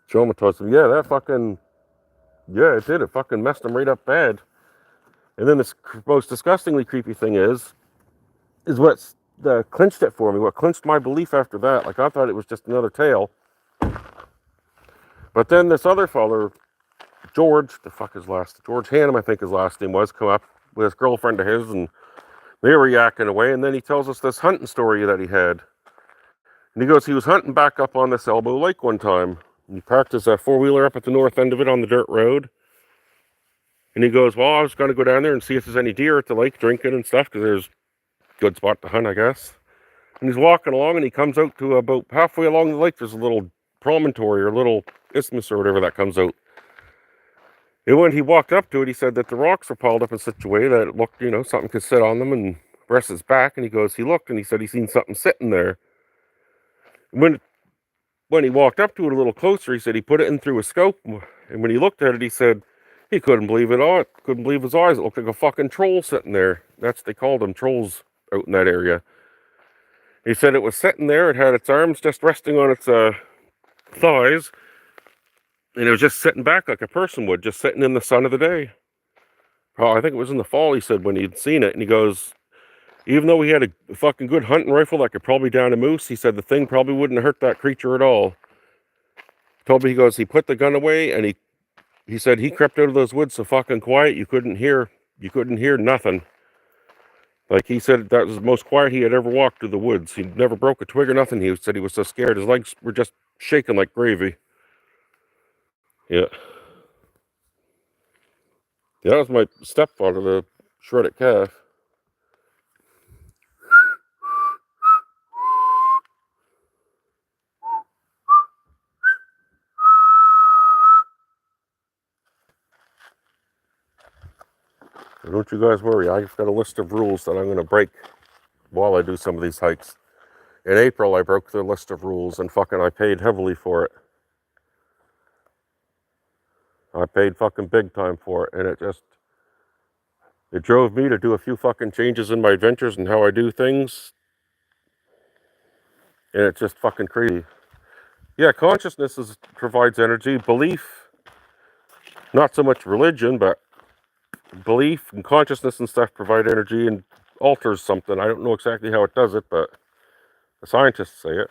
Speaker 1: Traumatized him. Yeah, that fucking... Yeah, it did. It fucking messed him right up bad. And then the most disgustingly creepy thing is what clinched it for me. What clinched my belief after that. Like, I thought it was just another tale. But then this other feller, George Hannum, I think his last name was, come up with his girlfriend of his, and they were yakking away, and then he tells us this hunting story that he had. And he goes, he was hunting back up on this Elbow Lake one time. And he parked his four-wheeler up at the north end of it on the dirt road. And he goes, well, I was going to go down there and see if there's any deer at the lake drinking and stuff, because there's a good spot to hunt, I guess. And he's walking along, and he comes out to about halfway along the lake. There's a little promontory or little isthmus or whatever that comes out. And when he walked up to it, he said that the rocks were piled up in such a way that it looked, something could sit on them and rest his back. And he goes, he looked, and he said he seen something sitting there. When he walked up to it a little closer, he said he put it in through a scope. And when he looked at it, he said he couldn't believe it all. Couldn't believe his eyes. It looked like a fucking troll sitting there. They called them trolls out in that area. He said it was sitting there. It had its arms just resting on its thighs. And it was just sitting back like a person would, just sitting in the sun of the day. Oh, I think it was in the fall, he said, when he'd seen it. And he goes, even though he had a fucking good hunting rifle that could probably down a moose, he said the thing probably wouldn't have hurt that creature at all. Told me, he goes, he put the gun away, and he said he crept out of those woods so fucking quiet you couldn't hear nothing. Like, he said that was the most quiet he had ever walked through the woods. He never broke a twig or nothing. He said he was so scared his legs were just shaking like gravy. Yeah. Yeah, that was my stepfather, the shredded calf. Don't you guys worry. I've got a list of rules that I'm going to break while I do some of these hikes. In April, I broke the list of rules, and fucking I paid heavily for it. I paid fucking big time for it, and it drove me to do a few fucking changes in my adventures and how I do things. And it's just fucking crazy. Yeah, consciousness provides energy. Belief, not so much religion, but belief and consciousness and stuff provide energy and alters something. I don't know exactly how it does it, but the scientists say it.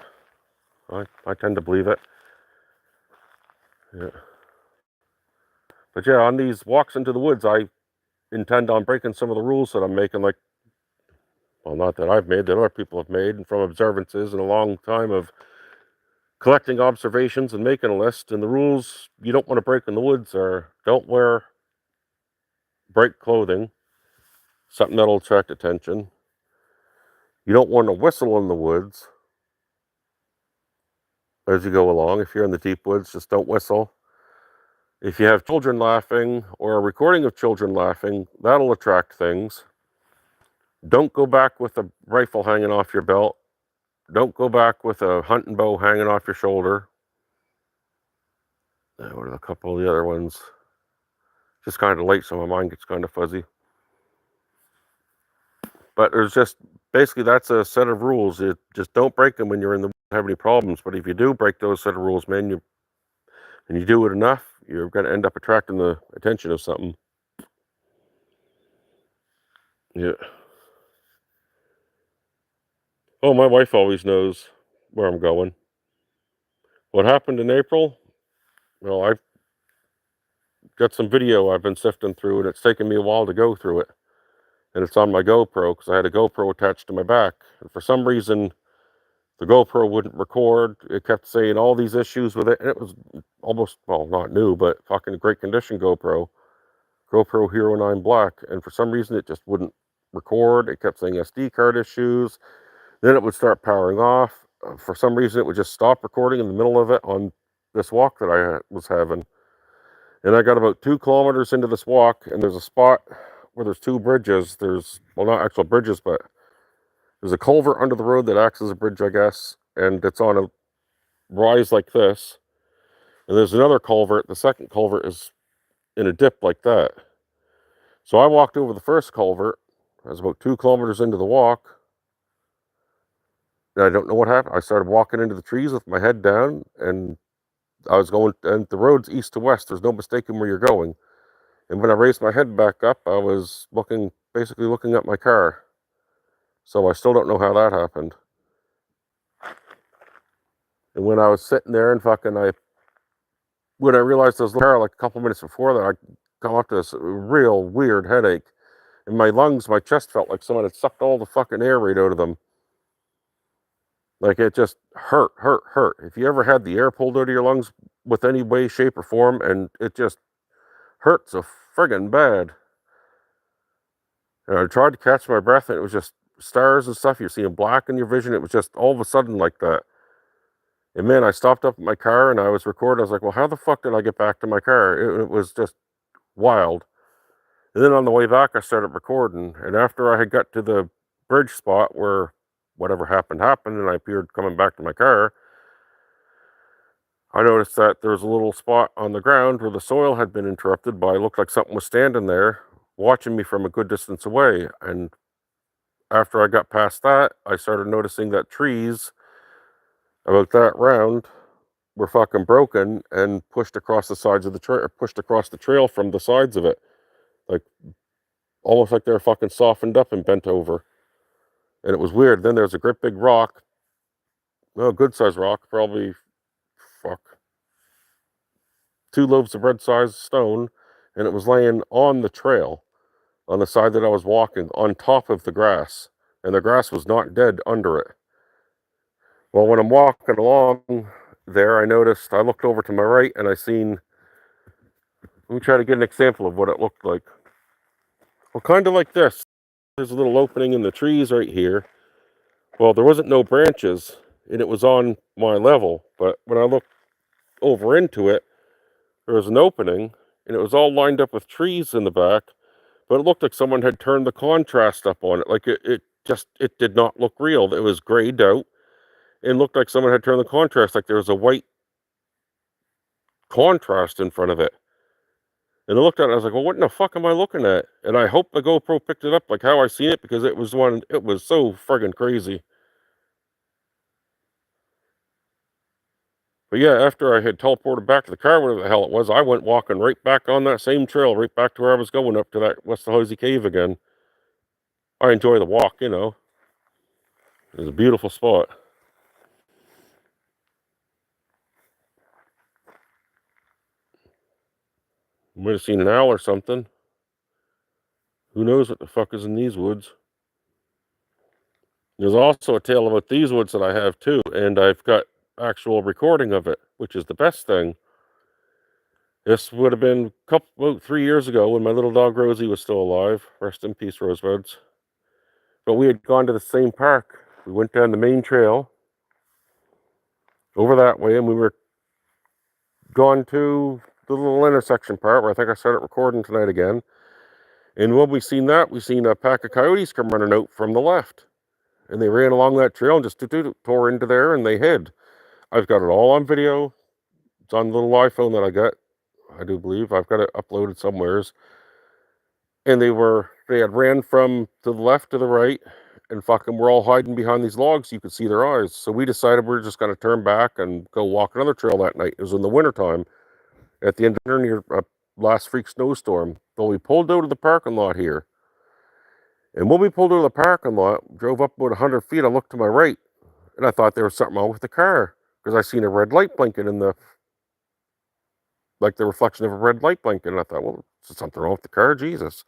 Speaker 1: I tend to believe it. Yeah. But yeah, on these walks into the woods, I intend on breaking some of the rules that I'm making, like, well, not that I've made, that other people have made, and from observances and a long time of collecting observations and making a list. And the rules you don't want to break in the woods are: don't wear bright clothing, something that'll attract attention. You don't want to whistle in the woods as you go along. If you're in the deep woods, just don't whistle. If you have children laughing or a recording of children laughing, that'll attract things. Don't go back with a rifle hanging off your belt. Don't go back with a hunting bow hanging off your shoulder. What are a couple of the other ones? Just kind of late, so my mind gets kind of fuzzy. But there's just, basically, that's a set of rules. You just don't break them when you're in the woods and have any problems. But if you do break those set of rules, man, and you do it enough, you're going to end up attracting the attention of something. Yeah. Oh, my wife always knows where I'm going. What happened in April? Well, I've got some video I've been sifting through, and it's taken me a while to go through it. And it's on my GoPro, because I had a GoPro attached to my back. And for some reason, the GoPro wouldn't record. It kept saying all these issues with it. And it was almost, well, not new, but fucking great condition GoPro Hero 9 Black. And for some reason, it just wouldn't record. It kept saying SD card issues. Then it would start powering off. For some reason, it would just stop recording in the middle of it on this walk that I was having. And I got about 2 kilometers into this walk, and there's a spot where there's 2 bridges. There's, well, not actual bridges, but there's a culvert under the road that acts as a bridge, I guess, and it's on a rise like this. And there's another culvert. The second culvert is in a dip like that. So I walked over the first culvert. I was about 2 kilometers into the walk. And I don't know what happened. I started walking into the trees with my head down, and I was going, and the road's east to west. There's no mistaking where you're going. And when I raised my head back up, I was basically looking at my car. So I still don't know how that happened. And when I was sitting there and when I realized I was looking at the car, like a couple minutes before that, I got off this real weird headache. In my lungs, my chest felt like someone had sucked all the fucking air right out of them. Like it just hurt. If you ever had the air pulled out of your lungs with any way, shape, or form, and it just hurt so friggin' bad. And I tried to catch my breath, and it was just stars and stuff. You're seeing black in your vision. It was just all of a sudden like that. And man, I stopped up at my car and I was recording. I was like, well, how the fuck did I get back to my car? It was just wild. And then on the way back, I started recording. And after I had got to the bridge spot where whatever happened, and I appeared coming back to my car, I noticed that there was a little spot on the ground where the soil had been interrupted by, it looked like something was standing there watching me from a good distance away. And after I got past that, I started noticing that trees about that round were fucking broken and pushed across the sides of the trail, pushed across the trail from the sides of it. Like, almost like they were fucking softened up and bent over. And it was weird. Then there's a great big rock, a good sized rock, probably, 2 loaves of bread sized stone, and it was laying on the trail, on the side that I was walking, on top of the grass. And the grass was not dead under it. Well, when I'm walking along there, I looked over to my right and let me try to get an example of what it looked like. Well, kind of like this. There's a little opening in the trees right here. Well, there wasn't no branches, and it was on my level. But when I looked over into it, there was an opening, and it was all lined up with trees in the back. But it looked like someone had turned the contrast up on it. Like it did not look real. It was grayed out. It looked like someone had turned the contrast, like there was a white contrast in front of it. And I looked at it, I was like, well, what in the fuck am I looking at? And I hope the GoPro picked it up like how I seen it, because it was so friggin' crazy. But yeah, after I had teleported back to the car, whatever the hell it was, I went walking right back on that same trail, right back to where I was going, up to that West Halsey Cave again. I enjoy the walk, It was a beautiful spot. You might have seen an owl or something. Who knows what the fuck is in these woods? There's also a tale about these woods that I have too, and I've got actual recording of it, which is the best thing. This would have been about 3 years ago when my little dog Rosie was still alive. Rest in peace, Rosebuds. But we had gone to the same park. We went down the main trail over that way, and we were gone to the little intersection part where I think I started recording tonight again. And when we seen that, we seen a pack of coyotes come running out from the left. And they ran along that trail and just tore into there, and they hid. I've got it all on video. It's on the little iPhone that I got. I do believe I've got it uploaded somewheres. And they had ran from to the left to the right, and fucking we're all hiding behind these logs. You could see their eyes. So we decided we were just going to turn back and go walk another trail that night. It was in the wintertime at the end of near a last freak snowstorm. But we pulled out of the parking lot here. And when we pulled out of the parking lot, drove up about 100 feet, I looked to my right, and I thought there was something wrong with the car because I seen a red light blinking in the reflection of a red light blinking. And I thought, well, is something wrong with the car? Jesus.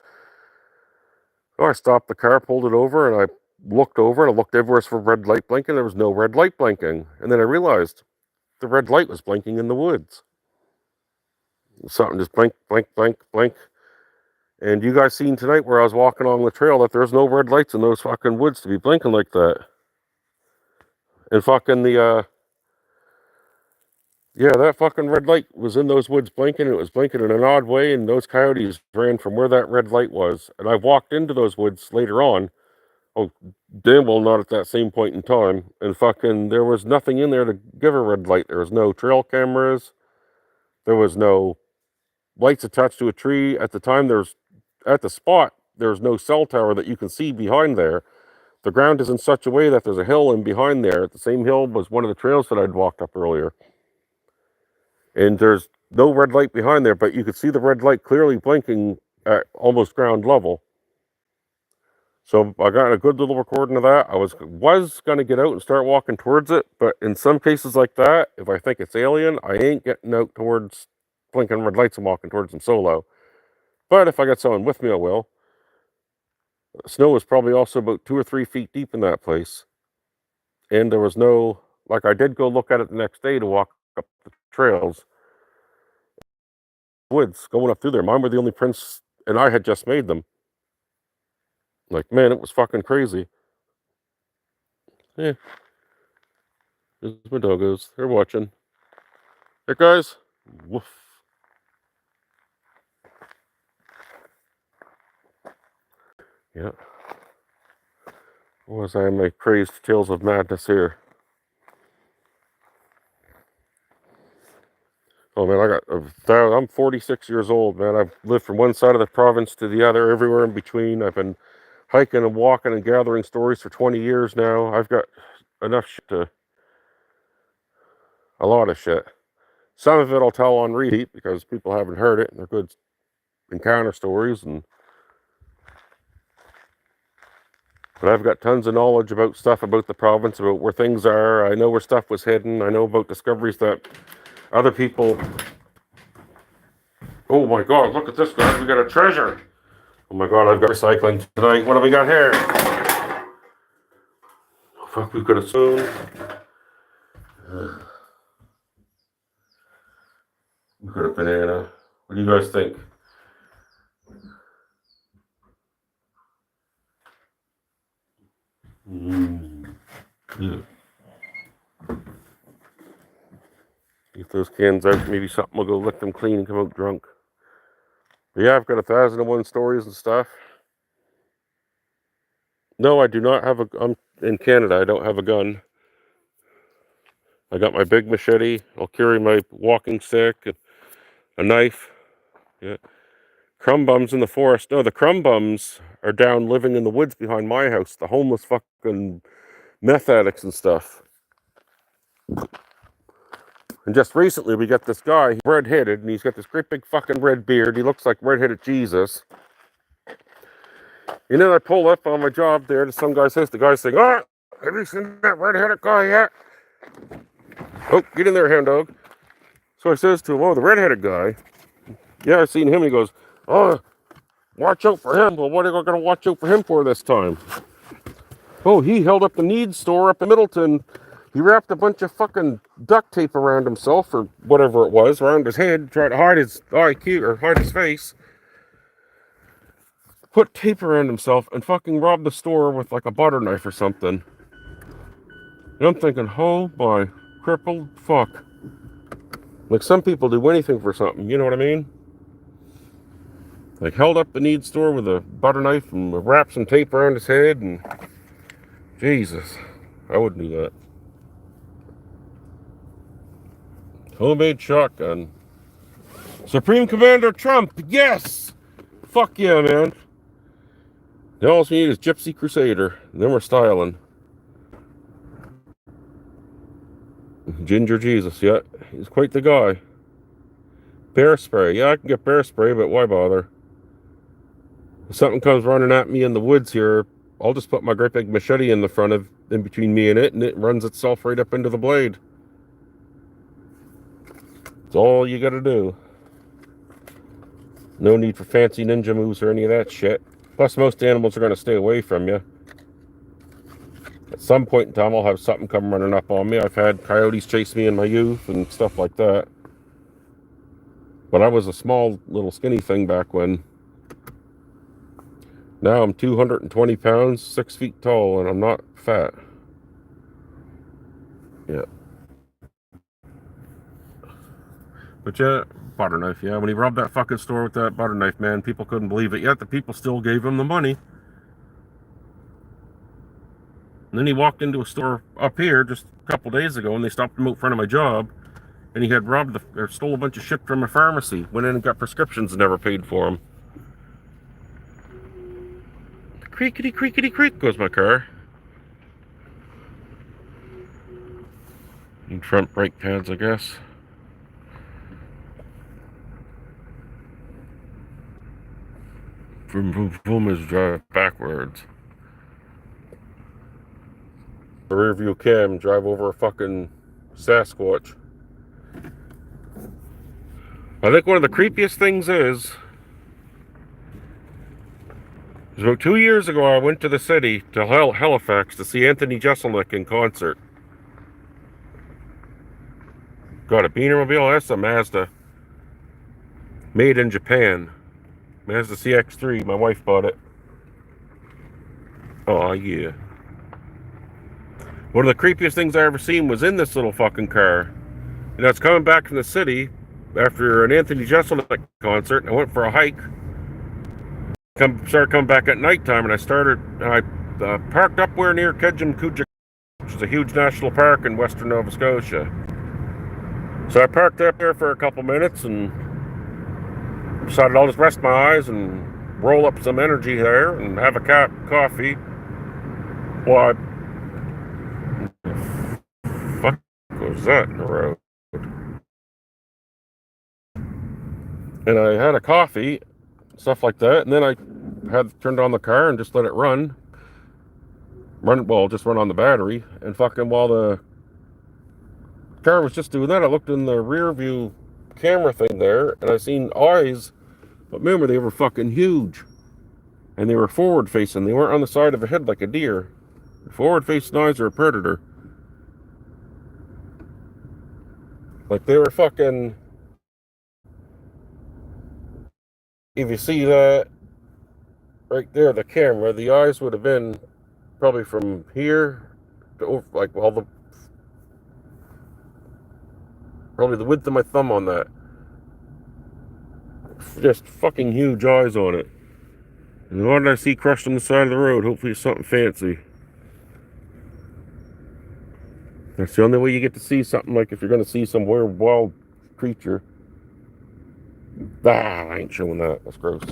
Speaker 1: So I stopped the car, pulled it over, and I looked over and I looked everywhere for red light blinking. There was no red light blinking. And then I realized the red light was blinking in the woods. Something just blink, blink, blink, blink. And you guys seen tonight where I was walking along the trail that there's no red lights in those fucking woods to be blinking like that. And fucking that fucking red light was in those woods blinking. It was blinking in an odd way, and those coyotes ran from where that red light was. And I walked into those woods later on. Oh, damn well not at that same point in time. And fucking there was nothing in there to give a red light. There was no trail cameras. There was no lights attached to a tree. At the time, at the spot, there's no cell tower that you can see behind there. The ground is in such a way that there's a hill in behind there. The same hill was one of the trails that I'd walked up earlier. And there's no red light behind there, but you could see the red light clearly blinking at almost ground level. So I got a good little recording of that. I was going to get out and start walking towards it, but in some cases like that, if I think it's alien, I ain't getting out towards blinking red lights and walking towards them solo. But if I got someone with me, I will. The snow was probably also about 2 or 3 feet deep in that place. And there was no, I did go look at it the next day to walk up the trails. Woods going up through there. Mine were the only prints, and I had just made them. Man, it was fucking crazy. Yeah. There's my doggos. They're watching. Hey, guys. Woof. Yeah. What was I in my crazed tales of madness here? Oh, man, I'm 46 years old, man. I've lived from one side of the province to the other, everywhere in between. I've been hiking and walking and gathering stories for 20 years now. I've got enough shit a lot of shit. Some of it I'll tell on repeat because people haven't heard it, and they're good encounter stories. But I've got tons of knowledge about stuff about the province, about where things are. I know where stuff was hidden. I know about discoveries that other people... Oh my God, look at this, guys. We got a treasure. Oh my God, I've got recycling tonight. What do we got here? Oh, fuck, we could have soon. We got a banana. What do you guys think? Yeah. Get those cans out. Maybe something will go lick them clean and come out drunk. But yeah, I've got 1,001 stories and stuff. No, I do not have I'm in Canada. I don't have a gun. I got my big machete. I'll carry my walking stick, and a knife. Yeah. Crumb bums in the forest. No, the crumb bums are down living in the woods behind my house. The homeless fucking meth addicts and stuff. And just recently we got this guy, red-headed, and he's got this great big fucking red beard. He looks like red-headed Jesus. And then I pull up on my job there to some guy's house. The guy's saying, "Oh, have you seen that red-headed guy yet?" "Oh, get in there, hound dog." So I says to him, "Oh, the red-headed guy." "Yeah, I've seen him." He goes, "Oh, Watch out for him. Well, what are we going to watch out for him for this time? Oh, he held up the Needs store up in Middleton. He wrapped a bunch of fucking duct tape around himself, or whatever it was, around his head, tried to hide his IQ, or hide his face. Put tape around himself and fucking robbed the store with like a butter knife or something. And I'm thinking, oh my crippled fuck. Like, some people do anything for something, you know what I mean? Like, held up the Needs store with a butter knife and wrapped some tape around his head, and Jesus, I wouldn't do that. Homemade shotgun. Supreme Commander Trump, yes! Fuck yeah, man. Now all we need is Gypsy Crusader. And then we're styling. Ginger Jesus, yeah. He's quite the guy. Bear spray. Yeah, I can get bear spray, but why bother? If something comes running at me in the woods here, I'll just put my great big machete in between me and it runs itself right up into the blade. That's all you gotta do. No need for fancy ninja moves or any of that shit. Plus, most animals are gonna stay away from you. At some point in time, I'll have something come running up on me. I've had coyotes chase me in my youth and stuff like that. But I was a small, little skinny thing back when. Now I'm 220 pounds, 6 feet tall, and I'm not fat. Yeah. But yeah, butter knife, yeah. When he robbed that fucking store with that butter knife, man, people couldn't believe it. Yet the people still gave him the money. And then he walked into a store up here just a couple days ago, and they stopped him out front of my job, and he had stole a bunch of shit from a pharmacy. Went in and got prescriptions and never paid for them. Creakety, creakety, creak goes my car. And front brake pads, I guess. Vroom, vroom, vroom is drive backwards. The rear view cam, drive over a fucking Sasquatch. I think one of the creepiest things is about 2 years ago, I went to the city, to Halifax, to see Anthony Jeselnik in concert. Got a Beanermobile, that's a Mazda. Made in Japan. Mazda CX-3, my wife bought it. Oh yeah. One of the creepiest things I ever seen was in this little fucking car. And I was coming back from the city after an Anthony Jeselnik concert, and I went for a hike. Started coming back at nighttime, and I parked up where near Kejimkujik, which is a huge national park in western Nova Scotia. So I parked up there for a couple minutes and decided I'll just rest my eyes and roll up some energy there and have a coffee. Well, fuck was that in the road? And I had a coffee, stuff like that, and then I had turned on the car and just let it run. Just run on the battery, and fucking while the car was just doing that, I looked in the rear view camera thing there, and I seen eyes, but remember, they were fucking huge, and they were forward facing. They weren't on the side of a head like a deer. Forward facing eyes are a predator. Like, they were fucking, if you see that right there, the camera, the eyes would have been probably from here to over, like, well, probably the width of my thumb on that. Just fucking huge eyes on it. And what did I see crushed on the side of the road? Hopefully it's something fancy. That's the only way you get to see something, like if you're going to see some weird wild creature. I ain't showing that. That's gross.